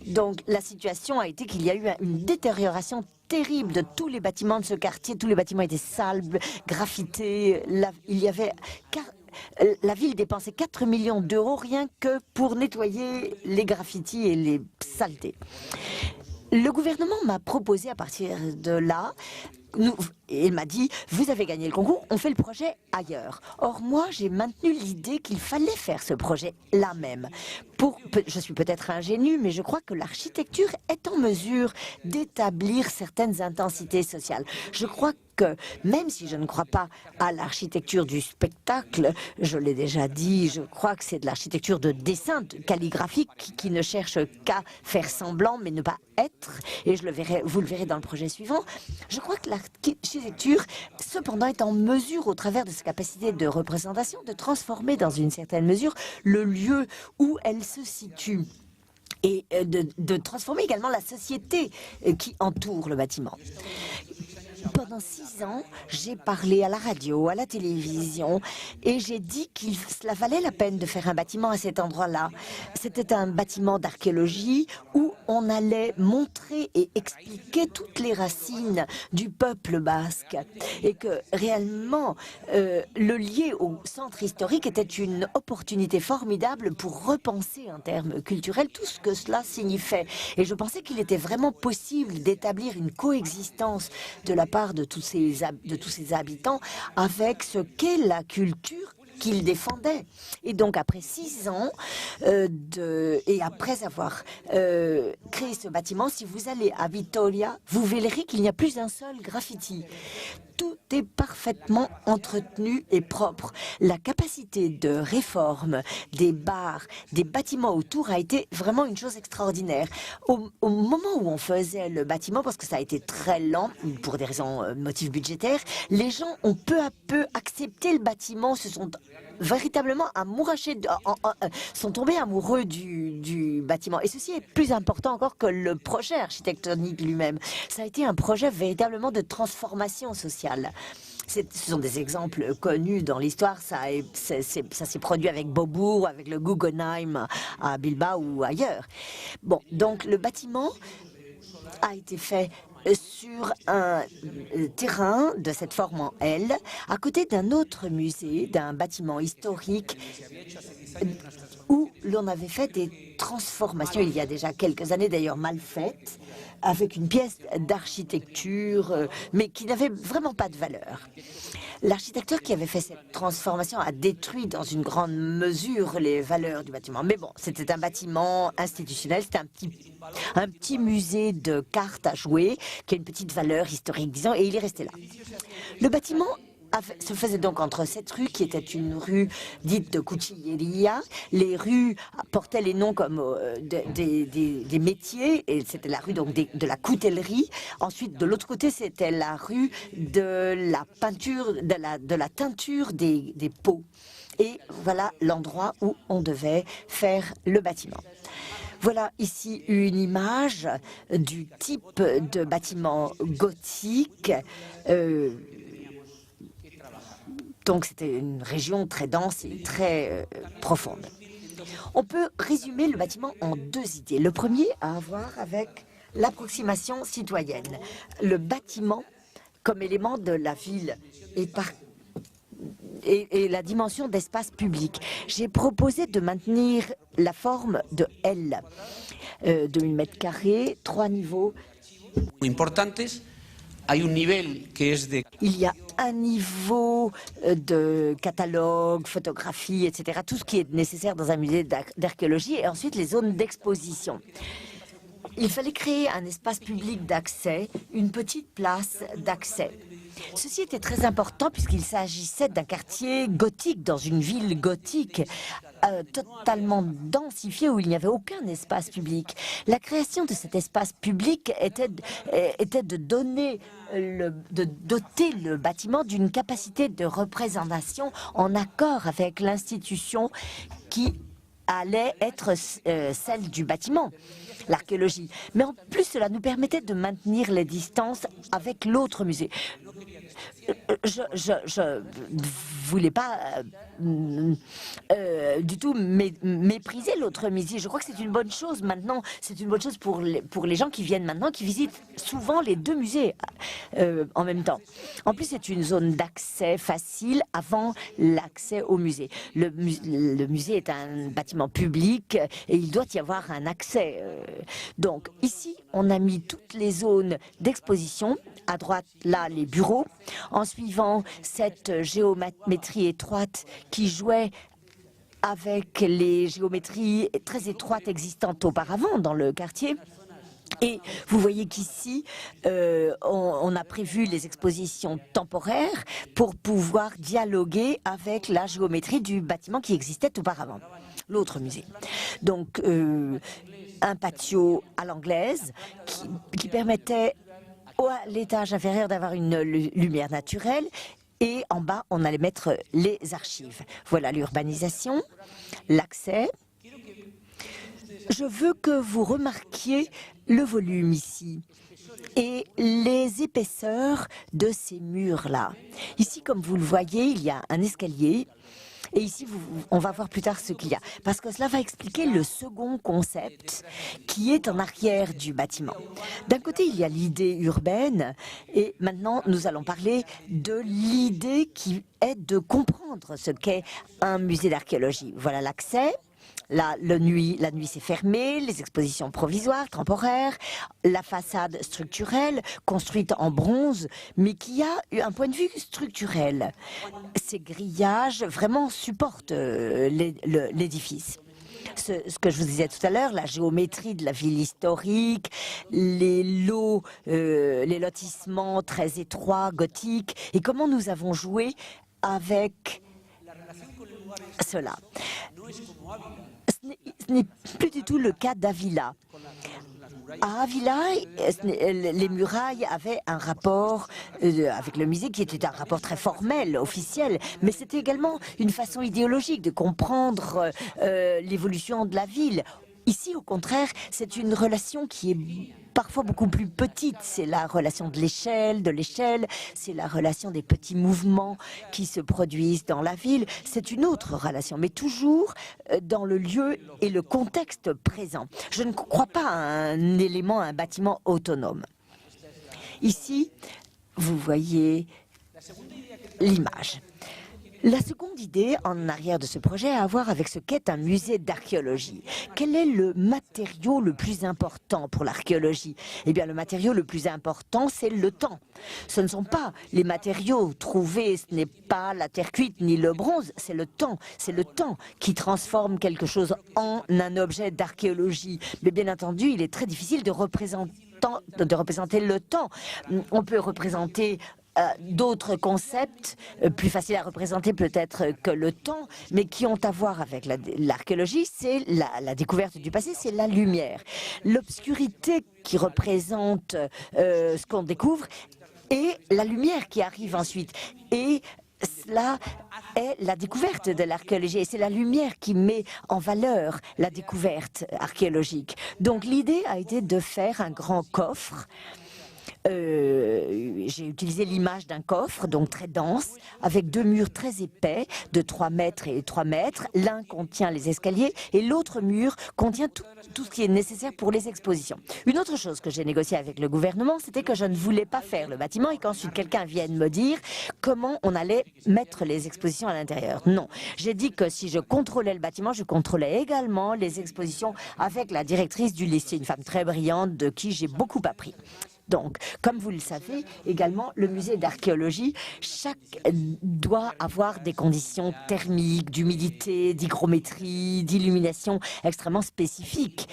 Speaker 3: Donc, la situation a été qu'il y a eu une détérioration terrible de tous les bâtiments de ce quartier. Tous les bâtiments étaient sales, graffités. La ville dépensait 4 millions d'euros rien que pour nettoyer les graffitis et les saletés. Le gouvernement m'a proposé à partir de là il m'a dit, vous avez gagné le concours, on fait le projet ailleurs. Or, moi, j'ai maintenu l'idée qu'il fallait faire ce projet là même. Je suis peut-être ingénue, mais je crois que l'architecture est en mesure d'établir certaines intensités sociales. Je crois que même si je ne crois pas à l'architecture du spectacle, je l'ai déjà dit, je crois que c'est de l'architecture de dessin, calligraphique, qui ne cherche qu'à faire semblant, mais ne pas être. Et vous le verrez dans le projet suivant. Je crois que l'architecture, cependant, est en mesure, au travers de sa capacité de représentation, de transformer dans une certaine mesure le lieu où elle se situe. Et de transformer également la société qui entoure le bâtiment. Pendant 6 ans, j'ai parlé à la radio, à la télévision, et j'ai dit cela valait la peine de faire un bâtiment à cet endroit-là. C'était un bâtiment d'archéologie où on allait montrer et expliquer toutes les racines du peuple basque. Et que réellement, le lier au centre historique était une opportunité formidable pour repenser en termes culturels tout ce que cela signifiait. Et je pensais qu'il était vraiment possible d'établir une coexistence de la part de tous ces habitants avec ce qu'est la culture qu'il défendait. Et donc, après 6 ans, et après avoir créé ce bâtiment, si vous allez à Vitoria, vous verrez qu'il n'y a plus un seul graffiti. Tout est parfaitement entretenu et propre. La capacité de réforme des bars, des bâtiments autour a été vraiment une chose extraordinaire. Au moment où on faisait le bâtiment, parce que ça a été très lent, pour des raisons motifs budgétaires, les gens ont peu à peu accepté le bâtiment, se sont véritablement sont tombés amoureux du bâtiment. Et ceci est plus important encore que le projet architectonique lui-même. Ça a été un projet véritablement de transformation sociale. Ce sont des exemples connus dans l'histoire. Ça s'est produit avec Beaubourg, avec le Guggenheim à Bilbao ou ailleurs. Bon, donc le bâtiment a été fait sur un terrain de cette forme en L, à côté d'un autre musée, d'un bâtiment historique où l'on avait fait des transformations, il y a déjà quelques années d'ailleurs mal faites, avec une pièce d'architecture, mais qui n'avait vraiment pas de valeur. L'architecteur qui avait fait cette transformation a détruit dans une grande mesure les valeurs du bâtiment. Mais bon, c'était un bâtiment institutionnel, c'était un petit musée de cartes à jouer, qui a une petite valeur historique, disons, et il est resté là. Le bâtiment se faisait donc entre cette rue, qui était une rue dite de Cuchilleria. Les rues portaient les noms comme des métiers, et c'était la rue donc de la coutellerie. Ensuite, de l'autre côté, c'était la rue de la peinture, de la teinture des pots. Et voilà l'endroit où on devait faire le bâtiment. Voilà ici une image du type de bâtiment gothique. Donc c'était une région très dense et très profonde. On peut résumer le bâtiment en 2 idées. Le premier a à voir avec l'approximation citoyenne. Le bâtiment comme élément de la ville et la dimension d'espace public. J'ai proposé de maintenir la forme de L, 2000 mètres carrés, 3 niveaux.
Speaker 2: Importantes.
Speaker 3: Il y a un niveau de catalogue, photographie, etc. Tout ce qui est nécessaire dans un musée d'archéologie, et ensuite les zones d'exposition. Il fallait créer un espace public d'accès, une petite place d'accès. Ceci était très important puisqu'il s'agissait d'un quartier gothique, dans une ville gothique, totalement densifiée où il n'y avait aucun espace public. La création de cet espace public était de doter le bâtiment d'une capacité de représentation en accord avec l'institution qui allait être celle du bâtiment, l'archéologie. Mais en plus, cela nous permettait de maintenir les distances avec l'autre musée. Je voulais pas du tout mépriser l'autre musée. Je crois que c'est une bonne chose maintenant. C'est une bonne chose pour les gens qui viennent maintenant, qui visitent souvent les 2 musées en même temps. En plus, c'est une zone d'accès facile avant l'accès au musée. Le musée est un bâtiment public et il doit y avoir un accès. Donc ici, on a mis toutes les zones d'exposition. À droite, là, les bureaux, en suivant cette géométrie étroite qui jouait avec les géométries très étroites existantes auparavant dans le quartier. Et vous voyez qu'ici, on a prévu les expositions temporaires pour pouvoir dialoguer avec la géométrie du bâtiment qui existait auparavant, l'autre musée. Donc, un patio à l'anglaise qui permettait à l'étage inférieur d'avoir une lumière naturelle. Et en bas, on allait mettre les archives. Voilà l'urbanisation, l'accès. Je veux que vous remarquiez le volume ici et les épaisseurs de ces murs-là. Ici, comme vous le voyez, il y a un escalier. Et ici, on va voir plus tard ce qu'il y a. Parce que cela va expliquer le second concept qui est en arrière du bâtiment. D'un côté, il y a l'idée urbaine. Et maintenant, nous allons parler de l'idée qui est de comprendre ce qu'est un musée d'archéologie. Voilà l'accès. Là, la nuit c'est fermé, les expositions provisoires, temporaires, la façade structurelle, construite en bronze, mais qui a un point de vue structurel. Ces grillages vraiment supportent l'édifice. Ce que je vous disais tout à l'heure, la géométrie de la ville historique, les lotissements très étroits, gothiques, et comment nous avons joué avec cela. Ce n'est plus du tout le cas d'Avila. À Avila, les murailles avaient un rapport avec le musée qui était un rapport très formel, officiel, mais c'était également une façon idéologique de comprendre l'évolution de la ville. Ici, au contraire, c'est une relation qui est parfois beaucoup plus petite. C'est la relation de l'échelle, c'est la relation des petits mouvements qui se produisent dans la ville. C'est une autre relation, mais toujours dans le lieu et le contexte présent. Je ne crois pas à un élément, à un bâtiment autonome. Ici, vous voyez l'image. La seconde idée en arrière de ce projet a à voir avec ce qu'est un musée d'archéologie. Quel est le matériau le plus important pour l'archéologie? Eh bien, le matériau le plus important, c'est le temps. Ce ne sont pas les matériaux trouvés, ce n'est pas la terre cuite ni le bronze, c'est le temps. C'est le temps qui transforme quelque chose en un objet d'archéologie. Mais bien entendu, il est très difficile de représenter le temps. On peut représenter d'autres concepts plus faciles à représenter peut-être que le temps, mais qui ont à voir avec l'archéologie, c'est la découverte du passé, c'est la lumière. L'obscurité qui représente ce qu'on découvre et la lumière qui arrive ensuite. Et cela est la découverte de l'archéologie et c'est la lumière qui met en valeur la découverte archéologique. Donc l'idée a été de faire un grand coffre. J'ai utilisé l'image d'un coffre, donc très dense, avec deux murs très épais, de 3 mètres et 3 mètres. L'un contient les escaliers et l'autre mur contient tout ce qui est nécessaire pour les expositions. Une autre chose que j'ai négociée avec le gouvernement, c'était que je ne voulais pas faire le bâtiment et qu'ensuite quelqu'un vienne me dire comment on allait mettre les expositions à l'intérieur. Non, j'ai dit que si je contrôlais le bâtiment, je contrôlais également les expositions avec la directrice du lycée, une femme très brillante de qui j'ai beaucoup appris. Donc, comme vous le savez, également, le musée d'archéologie, doit avoir des conditions thermiques, d'humidité, d'hygrométrie, d'illumination extrêmement spécifiques.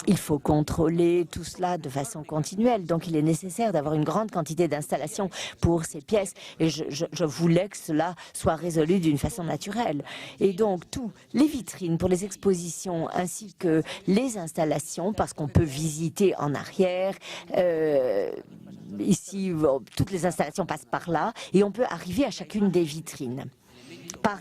Speaker 3: Il faut contrôler tout cela de façon continuelle. Donc, il est nécessaire d'avoir une grande quantité d'installations pour ces pièces. Et je voulais que cela soit résolu d'une façon naturelle. Et donc, les vitrines pour les expositions ainsi que les installations, parce qu'on peut visiter en arrière, ici, toutes les installations passent par là et on peut arriver à chacune des vitrines. Par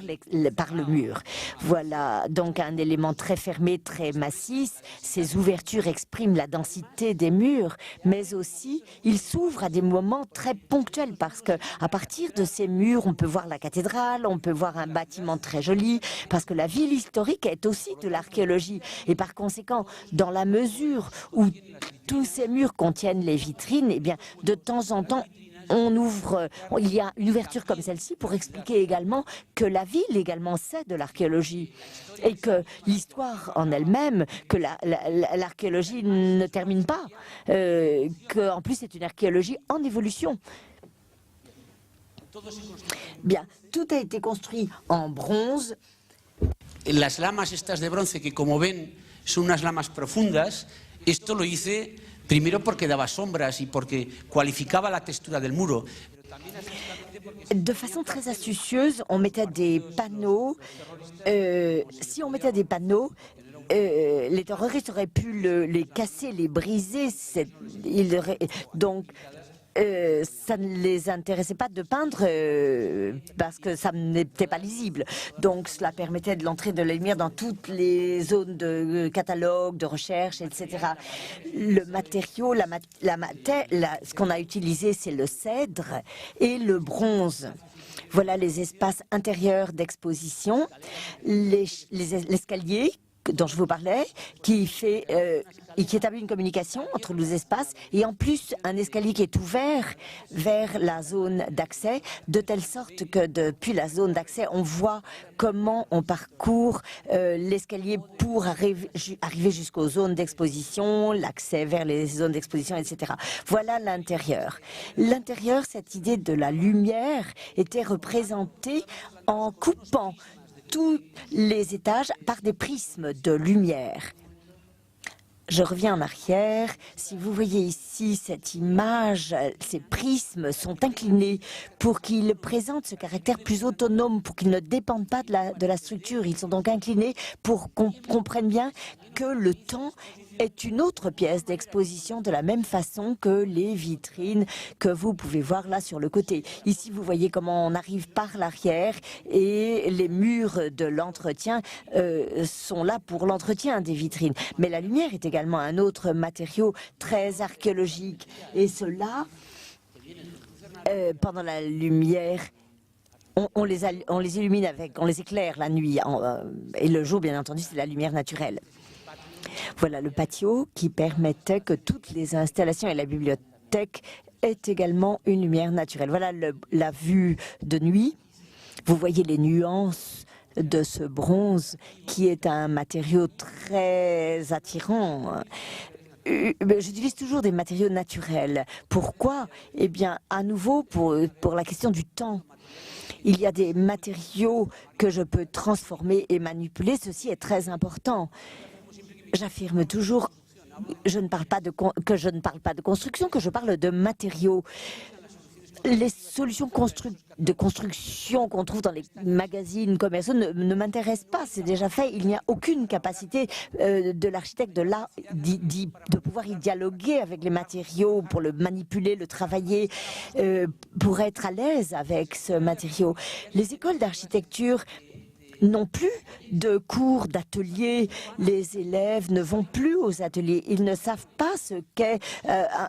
Speaker 3: le mur. Voilà donc un élément très fermé, très massif. Ces ouvertures expriment la densité des murs, mais aussi ils s'ouvrent à des moments très ponctuels parce que à partir de ces murs, on peut voir la cathédrale, on peut voir un bâtiment très joli, parce que la ville historique est aussi de l'archéologie. Et par conséquent, dans la mesure où tous ces murs contiennent les vitrines, eh bien, de temps en temps, il y a une ouverture comme celle-ci pour expliquer également que la ville également sait de l'archéologie et que l'histoire en elle-même, que l'archéologie ne termine pas, qu'en plus c'est une archéologie en évolution. Bien, tout a été construit en bronze.
Speaker 2: Las lamas estas de bronce, que como ven son unas lamas profundas, esto lo hice primero porque daba sombras y porque cualificaba la textura del muro.
Speaker 3: De façon très astucieuse, on mettait des panneaux. Si on mettait des panneaux, les terroristes auraient pu les casser, les briser. Donc, ça ne les intéressait pas de peindre parce que ça n'était pas lisible. Donc cela permettait de l'entrée de la lumière dans toutes les zones de catalogue, de recherche, etc. Le matériau, ce qu'on a utilisé, c'est le cèdre et le bronze. Voilà les espaces intérieurs d'exposition, l'escalier dont je vous parlais, qui établit une communication entre les espaces et en plus un escalier qui est ouvert vers la zone d'accès, de telle sorte que depuis la zone d'accès, on voit comment on parcourt l'escalier pour arriver jusqu'aux zones d'exposition, l'accès vers les zones d'exposition, etc. Voilà l'intérieur. L'intérieur, cette idée de la lumière était représentée en coupant tous les étages par des prismes de lumière. Je reviens en arrière. Si vous voyez ici cette image, ces prismes sont inclinés pour qu'ils présentent ce caractère plus autonome, pour qu'ils ne dépendent pas de la structure. Ils sont donc inclinés pour qu'on comprenne bien que le temps est une autre pièce d'exposition de la même façon que les vitrines que vous pouvez voir là sur le côté. Ici, vous voyez comment on arrive par l'arrière et les murs de l'entretien sont là pour l'entretien des vitrines. Mais la lumière est également un autre matériau très archéologique. Et cela, pendant la lumière, on les illumine on les éclaire la nuit et le jour, bien entendu, c'est la lumière naturelle. Voilà le patio qui permettait que toutes les installations et la bibliothèque aient également une lumière naturelle. Voilà la vue de nuit. Vous voyez les nuances de ce bronze qui est un matériau très attirant. J'utilise toujours des matériaux naturels. Pourquoi? Eh bien, à nouveau, pour la question du temps. Il y a des matériaux que je peux transformer et manipuler. Ceci est très important. J'affirme toujours que je ne parle pas de construction, que je parle de matériaux. Les solutions de construction qu'on trouve dans les magazines commerciaux ne m'intéressent pas, c'est déjà fait. Il n'y a aucune capacité de l'architecte de pouvoir y dialoguer avec les matériaux, pour le manipuler, le travailler, pour être à l'aise avec ce matériau. Les écoles d'architecture n'ont plus de cours d'atelier. Les élèves ne vont plus aux ateliers. Ils ne savent pas ce qu'est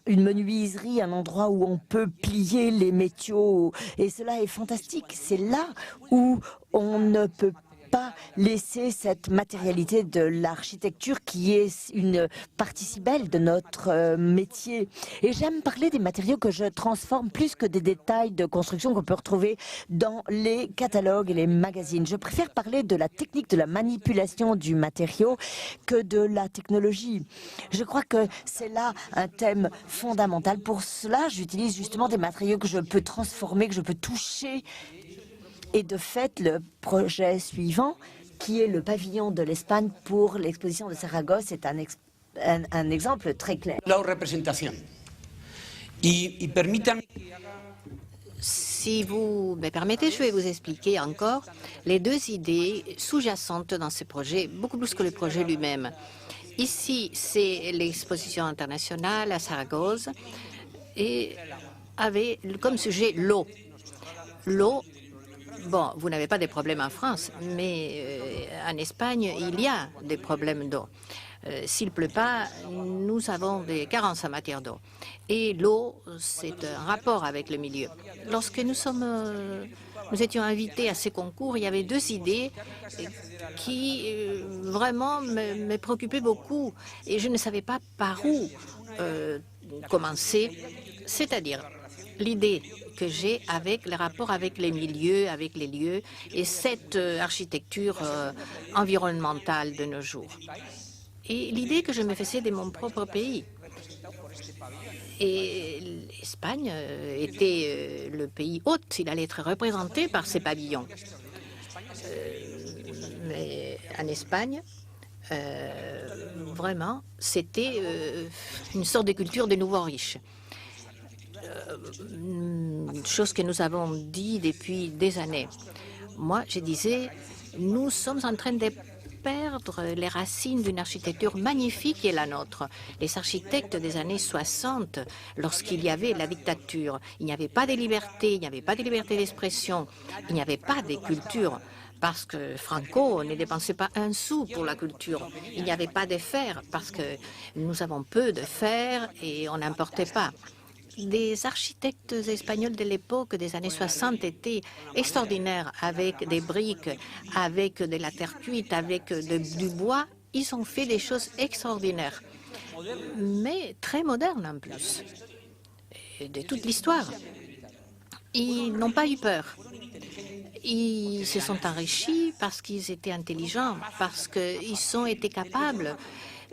Speaker 3: une menuiserie, un endroit où on peut plier les métaux. Et cela est fantastique. C'est là où on ne peut pas laisser cette matérialité de l'architecture qui est une partie si belle de notre métier. Et j'aime parler des matériaux que je transforme plus que des détails de construction qu'on peut retrouver dans les catalogues et les magazines. Je préfère parler de la technique de la manipulation du matériau que de la technologie. Je crois que c'est là un thème fondamental. Pour cela, j'utilise justement des matériaux que je peux transformer, que je peux toucher. Et de fait, le projet suivant, qui est le pavillon de l'Espagne pour l'exposition de Saragosse, est un exemple très clair.
Speaker 2: La représentation. Y permítanme...
Speaker 4: Si vous me permettez, je vais vous expliquer encore les deux idées sous-jacentes dans ce projet, beaucoup plus que le projet lui-même. Ici, c'est l'exposition internationale à Saragosse et avait comme sujet l'eau. L'eau. Bon, vous n'avez pas de problèmes en France, mais en Espagne, il y a des problèmes d'eau. S'il ne pleut pas, nous avons des carences en matière d'eau. Et l'eau, c'est un rapport avec le milieu. Lorsque nous étions invités à ces concours, il y avait deux idées qui vraiment me préoccupaient beaucoup. Et je ne savais pas par où commencer. C'est-à-dire, l'idée que j'ai avec le rapport avec les milieux, avec les lieux et cette architecture environnementale de nos jours. Et l'idée que je me faisais de mon propre pays. Et l'Espagne était le pays hôte, il allait être représenté par ces pavillons. Mais en Espagne, vraiment, c'était une sorte de culture des nouveaux riches. Une chose que nous avons dit depuis des années. Moi, je disais, nous sommes en train de perdre les racines d'une architecture magnifique qui est la nôtre. Les architectes des années 60, lorsqu'il y avait la dictature, il n'y avait pas de liberté, il n'y avait pas de liberté d'expression, il n'y avait pas de culture. Parce que Franco ne dépensait pas un sou pour la culture. Il n'y avait pas de fer, parce que nous avons peu de fer et on n'importait pas. Des architectes espagnols de l'époque des années 60 étaient extraordinaires avec des briques, avec de la terre cuite, avec du bois. Ils ont fait des choses extraordinaires, mais très modernes en plus, de toute l'histoire. Ils n'ont pas eu peur. Ils se sont enrichis parce qu'ils étaient intelligents, parce qu'ils ont été capables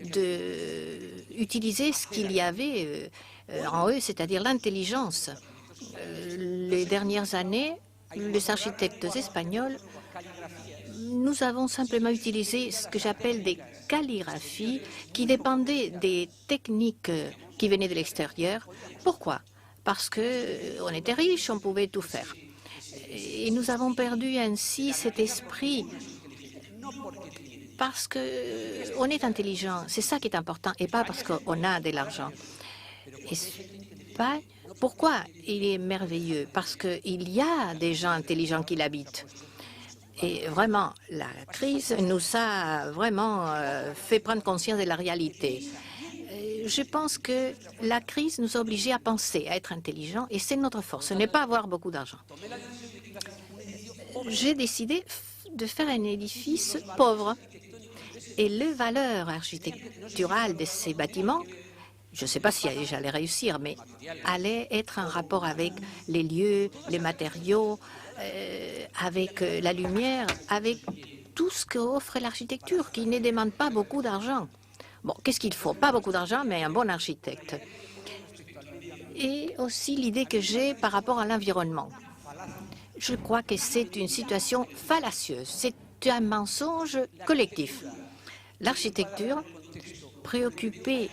Speaker 4: d'utiliser ce qu'il y avait en eux, c'est-à-dire l'intelligence. Les dernières années, les architectes espagnols, nous avons simplement utilisé ce que j'appelle des calligraphies qui dépendaient des techniques qui venaient de l'extérieur. Pourquoi? Parce qu'on était riches, on pouvait tout faire. Et nous avons perdu ainsi cet esprit parce qu'on est intelligent. C'est ça qui est important et pas parce qu'on a de l'argent. Espagne, pourquoi il est merveilleux? Parce qu'il y a des gens intelligents qui l'habitent. Et vraiment, la crise nous a vraiment fait prendre conscience de la réalité. Je pense que la crise nous a obligés à penser, à être intelligents, et c'est notre force, ce n'est pas avoir beaucoup d'argent. J'ai décidé de faire un édifice pauvre. Et les valeurs architecturales de ces bâtiments, je ne sais pas si j'allais réussir, mais allaient être en rapport avec les lieux, les matériaux, avec la lumière, avec tout ce qu'offre l'architecture, qui ne demande pas beaucoup d'argent. Bon, qu'est-ce qu'il faut? Pas beaucoup d'argent, mais un bon architecte. Et aussi l'idée que j'ai par rapport à l'environnement. Je crois que c'est une situation fallacieuse. C'est un mensonge collectif. L'architecture, préoccupée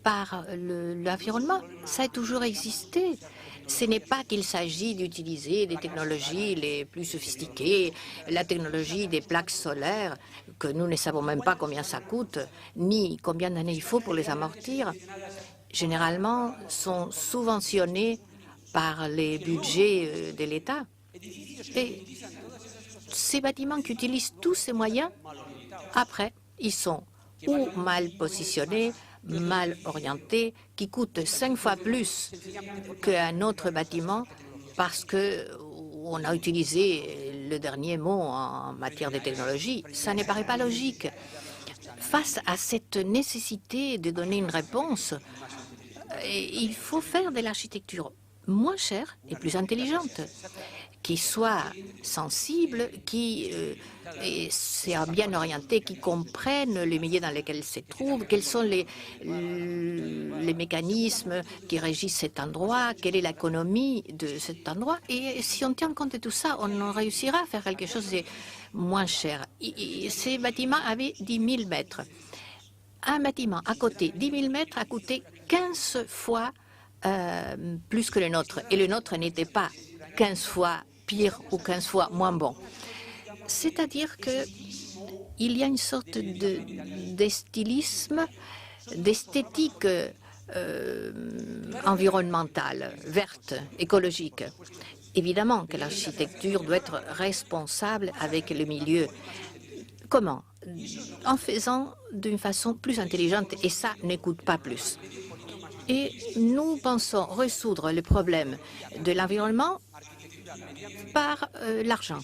Speaker 4: par l'environnement, ça a toujours existé. Ce n'est pas qu'il s'agit d'utiliser des technologies les plus sophistiquées, la technologie des plaques solaires, que nous ne savons même pas combien ça coûte, ni combien d'années il faut pour les amortir. Généralement, sont subventionnés par les budgets de l'État. Et ces bâtiments qui utilisent tous ces moyens, après, ils sont ou mal positionnés, mal orientés, qui coûtent 5 fois plus qu'un autre bâtiment parce qu'on a utilisé le dernier mot en matière de technologie. Ça ne paraît pas logique. Face à cette nécessité de donner une réponse, il faut faire de l'architecture moins chère et plus intelligente, qui soit sensible, qui soit bien orientée, qui comprenne les milieux dans lesquels elle se trouve, quels sont les mécanismes qui régissent cet endroit, quelle est l'économie de cet endroit. Et si on tient compte de tout ça, on réussira à faire quelque chose de moins cher. Ces bâtiments avaient 10 000 mètres. Un bâtiment à côté, 10 000 mètres, a coûté 15 fois plus que le nôtre. Et le nôtre n'était pas 15 fois pire ou 15 fois moins bon. C'est-à-dire qu'il y a une sorte de stylisme, d'esthétique environnementale, verte, écologique. Évidemment que l'architecture doit être responsable avec le milieu. Comment? En faisant d'une façon plus intelligente, et ça ne coûte pas plus. Et nous pensons résoudre le problème de l'environnement par l'argent.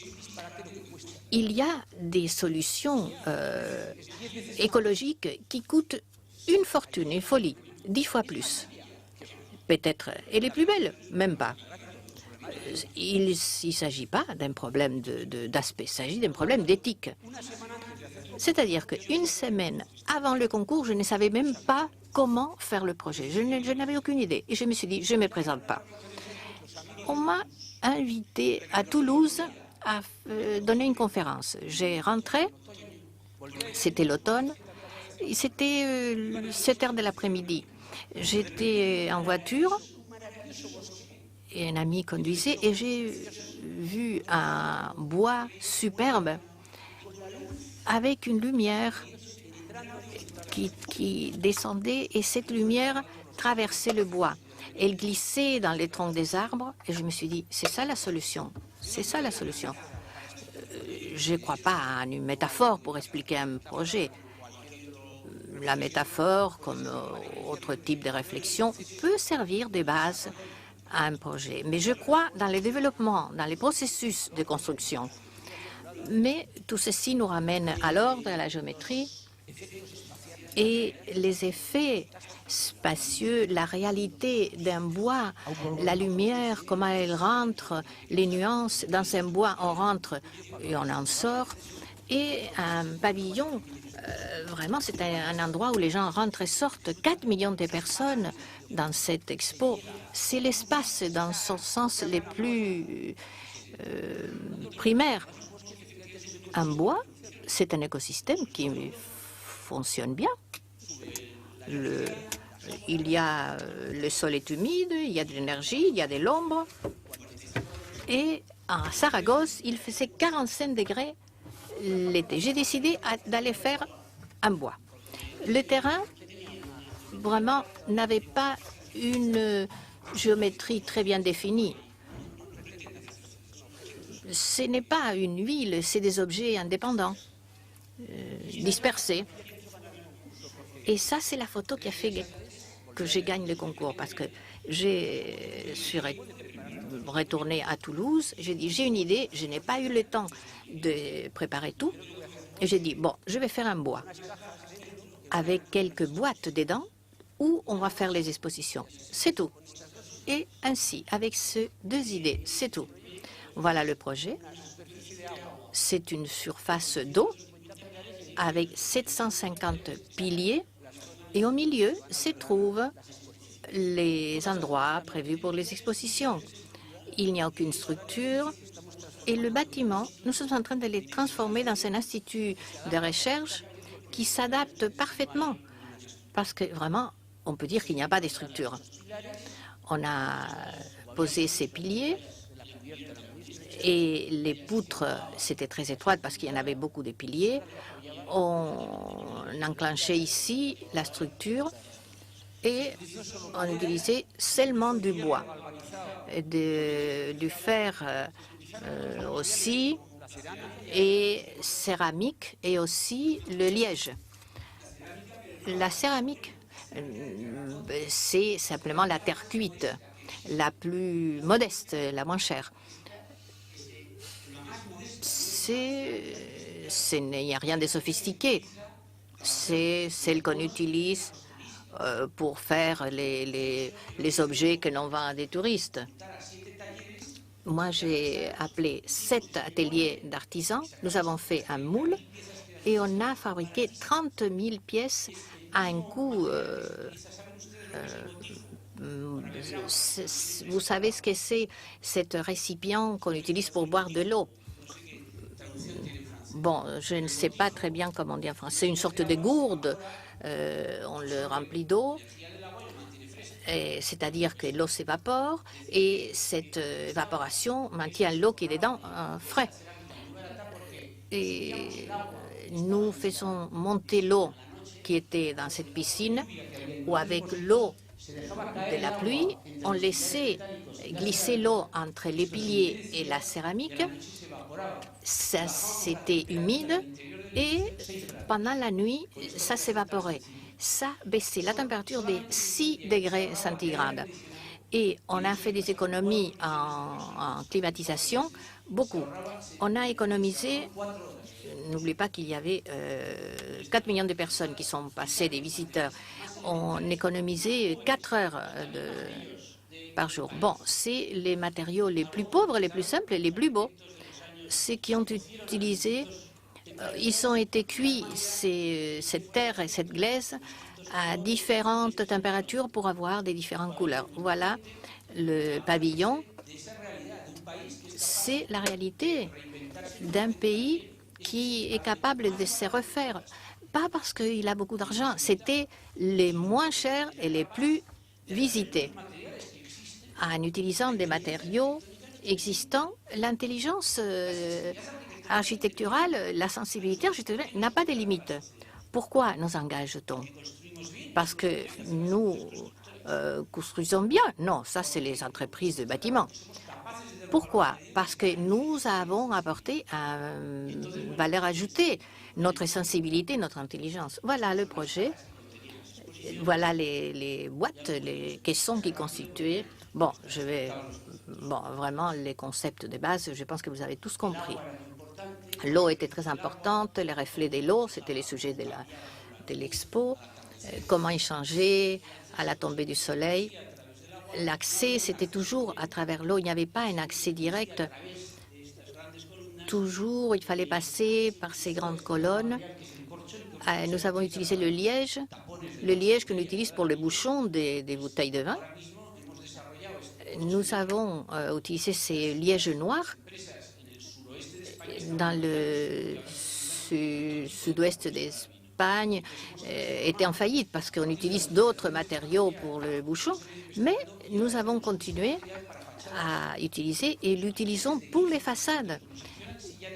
Speaker 4: Il y a des solutions écologiques qui coûtent une fortune, une folie, 10 fois plus. peut-être elle est plus belle, même pas. Il ne s'agit pas d'un problème d'aspect, il s'agit d'un problème d'éthique. C'est-à-dire qu'une semaine avant le concours, je ne savais même pas comment faire le projet. Je n'avais aucune idée. Et je me suis dit, je ne me présente pas. On m'a invité à Toulouse à donner une conférence. J'ai rentré, c'était l'automne, c'était 7 heures de l'après-midi. J'étais en voiture et un ami conduisait et j'ai vu un bois superbe avec une lumière qui descendait et cette lumière traversait le bois. Elle glissait dans les troncs des arbres et je me suis dit, c'est ça la solution, c'est ça la solution. Je ne crois pas à une métaphore pour expliquer un projet. La métaphore, comme autre type de réflexion, peut servir de base à un projet. Mais je crois dans le développement, dans les processus de construction. Mais tout ceci nous ramène à l'ordre, à la géométrie et les effets spacieux, la réalité d'un bois, la lumière, comment elle rentre, les nuances. Dans un bois, on rentre et on en sort. Et un pavillon, vraiment, c'est un endroit où les gens rentrent et sortent. 4 millions de personnes dans cette expo. C'est l'espace dans son sens le plus primaire. Un bois, c'est un écosystème qui fonctionne bien. Il y a le sol est humide, il y a de l'énergie, il y a de l'ombre. Et à Saragosse, il faisait 45 degrés l'été. J'ai décidé d'aller faire un bois. Le terrain, vraiment, n'avait pas une géométrie très bien définie. Ce n'est pas une ville, c'est des objets indépendants, dispersés. Et ça, c'est la photo qui a fait que je gagne le concours, parce que je suis retournée à Toulouse. J'ai dit, j'ai une idée, je n'ai pas eu le temps de préparer tout. Et j'ai dit, bon, je vais faire un bois avec quelques boîtes dedans où on va faire les expositions. C'est tout. Et ainsi, avec ces 2 idées, c'est tout. Voilà le projet. C'est une surface d'eau avec 750 piliers et au milieu se trouvent les endroits prévus pour les expositions. Il n'y a aucune structure et le bâtiment, nous sommes en train de le transformer dans un institut de recherche qui s'adapte parfaitement parce que vraiment, on peut dire qu'il n'y a pas de structure. On a posé ces piliers et les poutres, c'était très étroit parce qu'il y en avait beaucoup de piliers. On enclenchait ici la structure et on utilisait seulement du bois, du fer aussi, et céramique et aussi le liège. La céramique, c'est simplement la terre cuite, la plus modeste, la moins chère. Il n'y a rien de sophistiqué. C'est celle qu'on utilise pour faire les objets que l'on vend à des touristes. Moi, j'ai appelé 7 ateliers d'artisans. Nous avons fait un moule et on a fabriqué 30 000 pièces à un coût. Vous savez ce que c'est, cet récipient qu'on utilise pour boire de l'eau? Bon, je ne sais pas très bien comment dire en français. C'est une sorte de gourde. On le remplit d'eau. C'est-à-dire que l'eau s'évapore et cette évaporation maintient l'eau qui est dedans frais. Et nous faisons monter l'eau qui était dans cette piscine où avec l'eau de la pluie, on laissait glisser l'eau entre les piliers et la céramique. Ça, c'était humide et pendant la nuit, ça s'évaporait. Ça baissait la température de 6 degrés centigrades. Et on a fait des économies en climatisation, beaucoup. On a économisé, n'oubliez pas qu'il y avait 4 millions de personnes qui sont passées, des visiteurs. on économisait 4 heures par jour. Bon, c'est les matériaux les plus pauvres, les plus simples et les plus beaux. Ceux qui ont utilisé, ils ont été cuits, cette terre et cette glaise, à différentes températures pour avoir des différentes couleurs. Voilà le pavillon. C'est la réalité d'un pays qui est capable de se refaire. Pas parce qu'il a beaucoup d'argent, c'était les moins chers et les plus visités. En utilisant des matériaux existants, l'intelligence architecturale, la sensibilité architecturale n'a pas de limites. Pourquoi nous engage-t-on? Parce que nous construisons bien? Non, ça c'est les entreprises de bâtiments. Pourquoi? Parce que nous avons apporté une valeur ajoutée, notre sensibilité, notre intelligence. Voilà le projet. Voilà les boîtes, les caissons qui constituaient. Bon, vraiment, les concepts de base, je pense que vous avez tous compris. L'eau était très importante, les reflets de l'eau, c'était les sujets de l'expo. Comment y changer à la tombée du soleil. L'accès, c'était toujours à travers l'eau. Il n'y avait pas un accès direct. Toujours, il fallait passer par ces grandes colonnes. Nous avons utilisé le liège que l'on utilise pour le bouchon des bouteilles de vin. Nous avons utilisé ces lièges noirs dans le sud-ouest d'Espagne, était en faillite parce qu'on utilise d'autres matériaux pour le bouchon, mais nous avons continué à utiliser et l'utilisons pour les façades.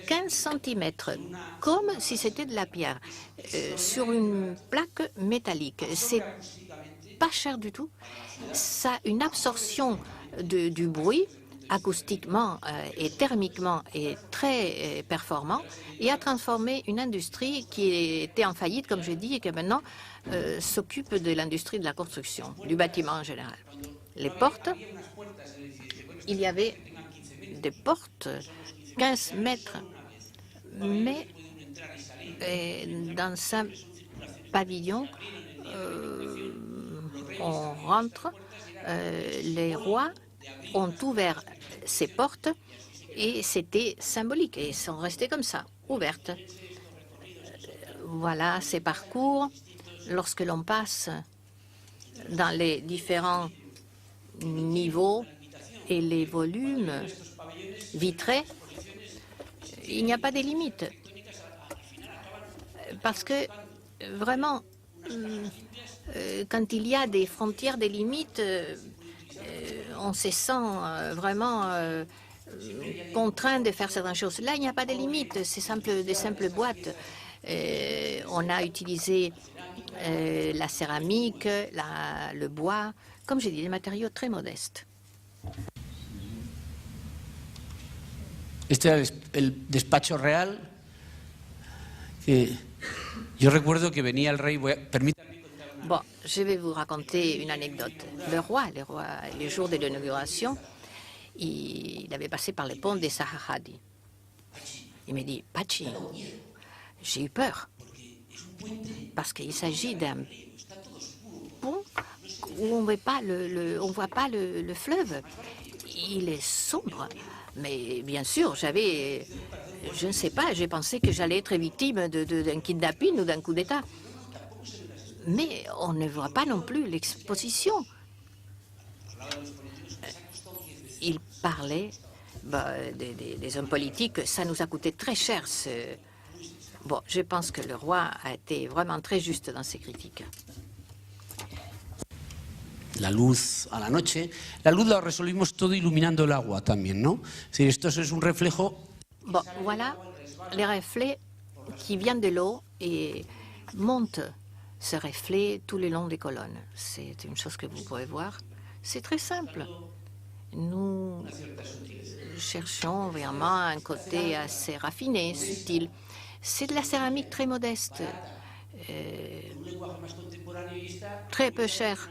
Speaker 4: 15 cm, comme si c'était de la pierre, sur une plaque métallique. C'est pas cher du tout. Ça a une absorption du bruit acoustiquement et thermiquement est très performant et a transformé une industrie qui était en faillite, comme je dis, et qui maintenant s'occupe de l'industrie de la construction, du bâtiment en général. Les portes, il y avait des portes 15 mètres, mais dans un pavillon, on rentre, les rois ont ouvert ces portes et c'était symbolique et sont restées comme ça, ouvertes. Voilà ces parcours. Lorsque l'on passe dans les différents niveaux et les volumes vitrés, il n'y a pas de limites. Parce que vraiment, quand il y a des frontières, des limites, on se sent vraiment contraint de faire certaines choses. Là, il n'y a pas de limite, c'est des simples boîtes. On a utilisé la céramique, le bois, comme j'ai dit, des matériaux très modestes.
Speaker 2: Este era el despacho real, que yo recuerdo que venía el rey.
Speaker 4: Bon, je vais vous raconter une anecdote. Le roi, le jour de l'inauguration, il avait passé par le pont des Sahahadi. Il me dit, Pachi, j'ai eu peur, parce qu'il s'agit d'un pont où on ne voit pas le fleuve. Il est sombre. Mais bien sûr, je ne sais pas, j'ai pensé que j'allais être victime d'un kidnapping ou d'un coup d'État. Mais on ne voit pas non plus l'exposition. Il parlait des hommes politiques, ça nous a coûté très cher. Bon, je pense que le roi a été vraiment très juste dans ses critiques.
Speaker 2: La luz a la noche. La luz la resolvimos todo iluminando el agua también, ¿no? Si esto es un reflejo.
Speaker 4: Bon, voilà les reflets qui viennent de l'eau et montent ce reflet tout le long des colonnes. C'est une chose que vous pouvez voir. C'est très simple. Nous cherchons vraiment un côté assez raffiné, subtil. C'est de la céramique très modeste, très peu chère,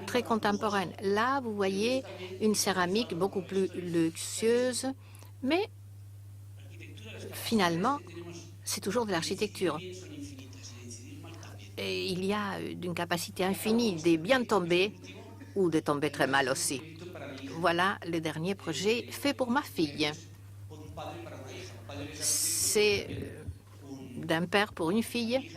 Speaker 4: très contemporaine. Là, vous voyez une céramique beaucoup plus luxueuse, mais finalement, c'est toujours de l'architecture. Et il y a d'une capacité infinie de bien tomber ou de tomber très mal aussi. Voilà le dernier projet fait pour ma fille. C'est d'un père pour une fille.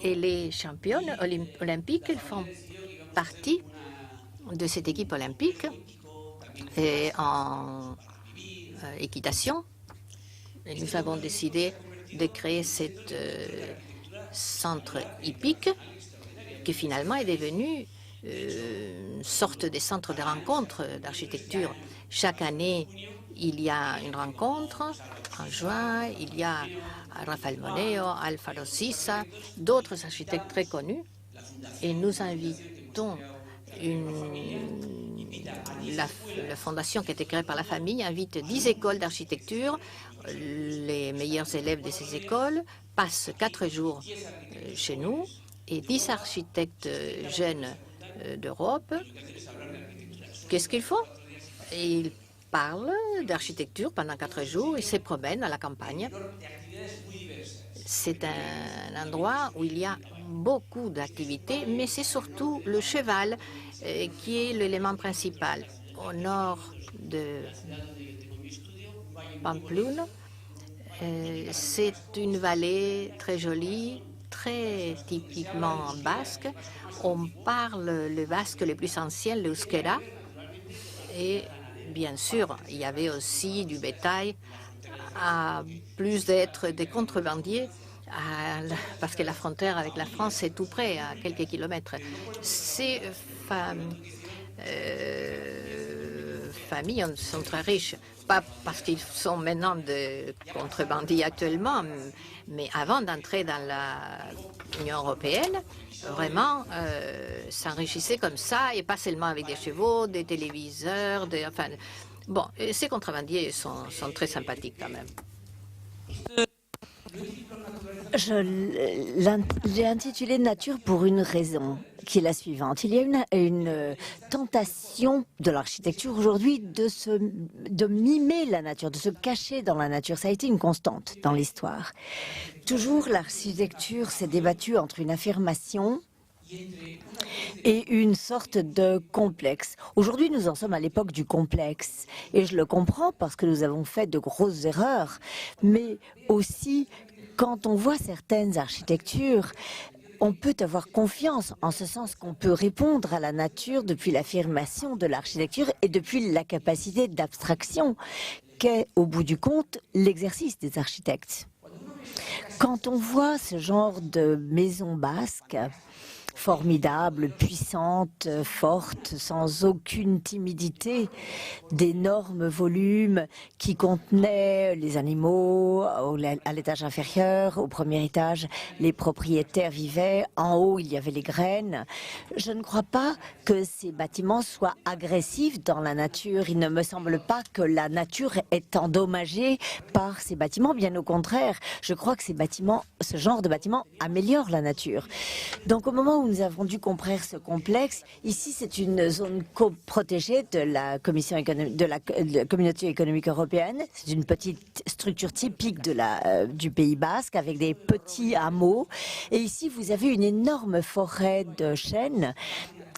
Speaker 4: Elle est championne olympique. Elles font partie de cette équipe olympique en équitation. Et nous avons décidé de créer ce centre hippique qui finalement est devenu une sorte de centre de rencontre d'architecture. Chaque année, il y a une rencontre. En juin, il y a Rafael Moneo, Alfaro Sisa, d'autres architectes très connus. Et nous invitons la fondation qui a été créée par la famille invite 10 écoles d'architecture. Les meilleurs élèves de ces écoles passent 4 jours chez nous et 10 architectes jeunes d'Europe. Qu'est-ce qu'ils font? Ils parlent d'architecture pendant 4 jours. Ils se promènent à la campagne. C'est un endroit où il y a beaucoup d'activités, mais c'est surtout le cheval qui est l'élément principal. Au nord de Pamplona, c'est une vallée très jolie, très typiquement basque. On parle le basque le plus ancien, l'euskera, et bien sûr, il y avait aussi du bétail, à plus d'être des contrebandiers, parce que la frontière avec la France est tout près, à quelques kilomètres. Ces familles sont très riches, pas parce qu'ils sont maintenant des contrebandiers actuellement, mais avant d'entrer dans l'Union européenne, vraiment s'enrichissaient comme ça, et pas seulement avec des chevaux, des téléviseurs, enfin, bon, ces contrebandiers sont très sympathiques quand même.
Speaker 3: Je l'ai intitulé Nature pour une raison, qui est la suivante. Il y a une tentation de l'architecture aujourd'hui de mimer la nature, de se cacher dans la nature. Ça a été une constante dans l'histoire. Toujours, l'architecture s'est débattue entre une affirmation et une sorte de complexe. Aujourd'hui, nous en sommes à l'époque du complexe. Et je le comprends parce que nous avons fait de grosses erreurs, mais aussi quand on voit certaines architectures, on peut avoir confiance en ce sens qu'on peut répondre à la nature depuis l'affirmation de l'architecture et depuis la capacité d'abstraction qu'est, au bout du compte, l'exercice des architectes. Quand on voit ce genre de maison basque, formidable, puissante, forte, sans aucune timidité, d'énormes volumes qui contenaient les animaux à l'étage inférieur, au premier étage, les propriétaires vivaient, en haut il y avait les graines. Je ne crois pas que ces bâtiments soient agressifs dans la nature. Il ne me semble pas que la nature est endommagée par ces bâtiments, bien au contraire. Je crois que ce genre de bâtiments améliore la nature. Donc au moment où nous avons dû comprendre ce complexe, ici c'est une zone protégée de la Communauté économique européenne. C'est une petite structure typique du Pays basque avec des petits hameaux. Et ici vous avez une énorme forêt de chênes.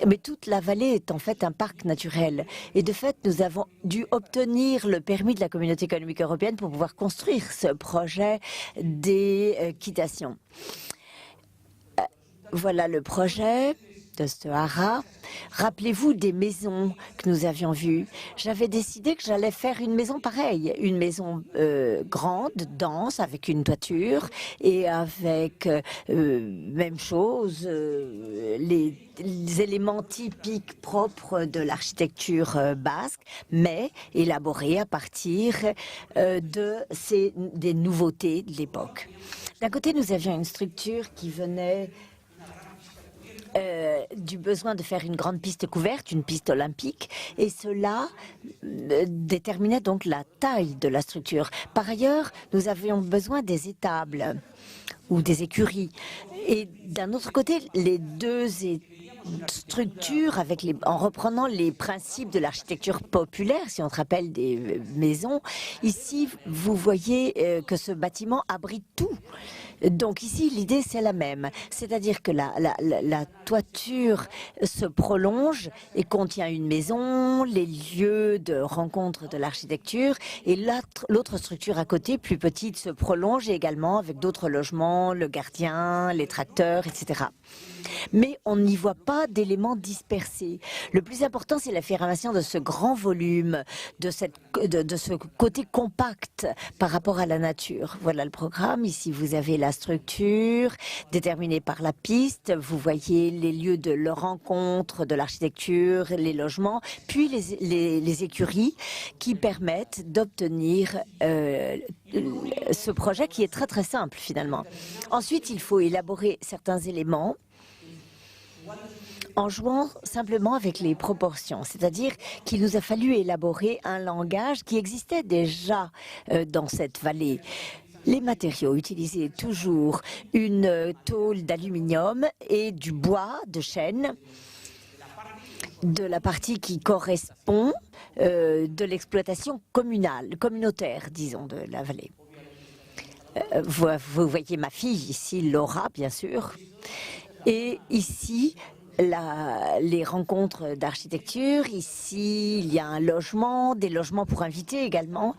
Speaker 3: Mais toute la vallée est en fait un parc naturel. Et de fait, nous avons dû obtenir le permis de la Communauté économique européenne pour pouvoir construire ce projet d'équitation. Voilà le projet de ce haras. Rappelez-vous des maisons que nous avions vues. J'avais décidé que j'allais faire une maison pareille, une maison grande, dense, avec une toiture et avec même chose, les éléments typiques propres de l'architecture basque, mais élaborés à partir des nouveautés de l'époque. D'un côté, nous avions une structure qui venait du besoin de faire une grande piste couverte, une piste olympique, et cela déterminait donc la taille de la structure. Par ailleurs, nous avions besoin des étables ou des écuries. Et d'un autre côté, les deux structure en reprenant les principes de l'architecture populaire, si on se rappelle des maisons. Ici, vous voyez que ce bâtiment abrite tout. Donc ici, l'idée, c'est la même. C'est-à-dire que la toiture se prolonge et contient une maison, les lieux de rencontre de l'architecture, et l'autre structure à côté, plus petite, se prolonge également avec d'autres logements, le gardien, les tracteurs, etc. Mais on n'y voit pas d'éléments dispersés. Le plus important, c'est l'affirmation de ce grand volume, de ce côté compact par rapport à la nature. Voilà le programme. Ici, vous avez la structure déterminée par la piste. Vous voyez les lieux de rencontre de l'architecture, les logements, puis les écuries qui permettent d'obtenir ce projet qui est très très simple finalement. Ensuite, il faut élaborer certains éléments en jouant simplement avec les proportions. C'est-à-dire qu'il nous a fallu élaborer un langage qui existait déjà dans cette vallée. Les matériaux utilisés, toujours une tôle d'aluminium et du bois de chêne, de la partie qui correspond de l'exploitation communautaire, disons, de la vallée. Vous voyez ma fille ici, Laura, bien sûr. Et ici, les rencontres d'architecture. Ici, il y a un logement, des logements pour invités également.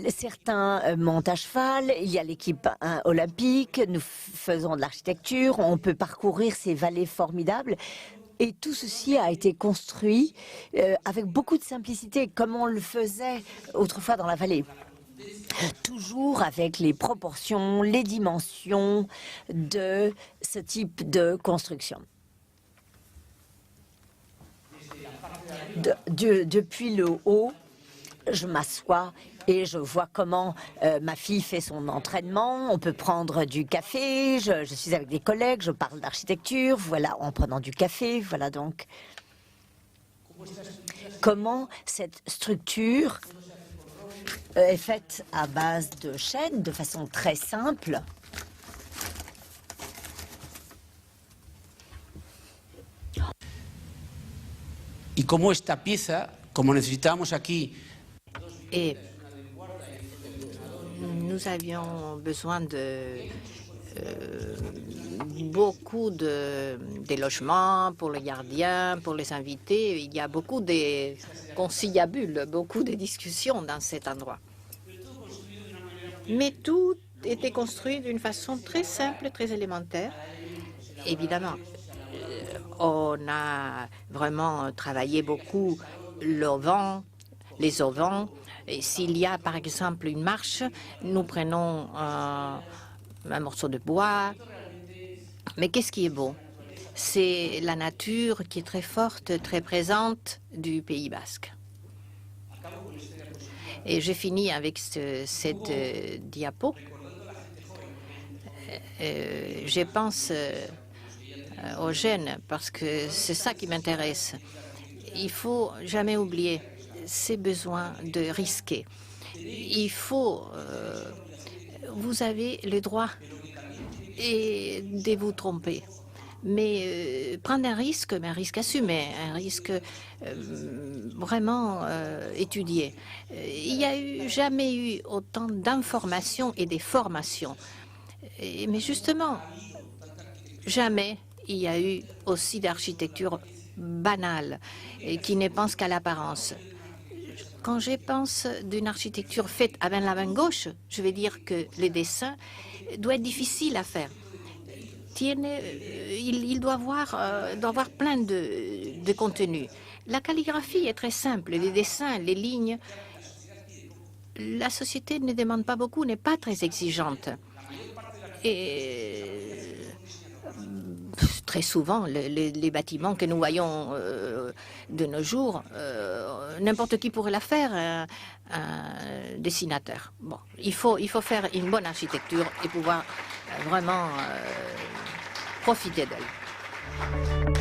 Speaker 3: Certains montent à cheval, il y a l'équipe olympique, nous faisons de l'architecture, on peut parcourir ces vallées formidables. Et tout ceci a été construit avec beaucoup de simplicité, comme on le faisait autrefois dans la vallée. Toujours avec les proportions, les dimensions de ce type de construction. Depuis le haut, je m'assois et je vois comment ma fille fait son entraînement. On peut prendre du café, je suis avec des collègues, je parle d'architecture, voilà, en prenant du café, voilà donc. Comment cette structure est faite à base de chêne, de façon très simple.
Speaker 2: Y como esta pieza, como necesitábamos aquí.
Speaker 4: Et nous avions besoin de beaucoup de logements pour les gardiens, pour les invités. Il y a beaucoup de conciliabules, beaucoup de discussions dans cet endroit. Mais tout était construit d'une façon très simple, très élémentaire. Évidemment, on a vraiment travaillé beaucoup l'auvent, les auvents. Et s'il y a par exemple une marche, nous prenons un morceau de bois. Mais qu'est-ce qui est beau? C'est la nature qui est très forte, très présente du Pays basque. Et j'ai fini avec cette diapo. Je pense aux jeunes parce que c'est ça qui m'intéresse. Il faut jamais oublier ces besoins de risquer. Il faut... vous avez le droit de vous tromper. Mais prendre un risque, mais un risque assumé, un risque vraiment étudié. Il n'y a jamais eu autant d'informations et de formations. Mais justement, jamais il y a eu aussi d'architecture banale et qui ne pense qu'à l'apparence. Quand je pense d'une architecture faite avec la main gauche, je vais dire que le dessin doit être difficile à faire. Il doit avoir plein de contenu. La calligraphie est très simple, les dessins, les lignes. La société ne demande pas beaucoup, n'est pas très exigeante. Et très souvent, les bâtiments que nous voyons de nos jours, n'importe qui pourrait la faire, un dessinateur. Bon, il faut faire une bonne architecture et pouvoir vraiment profiter d'elle.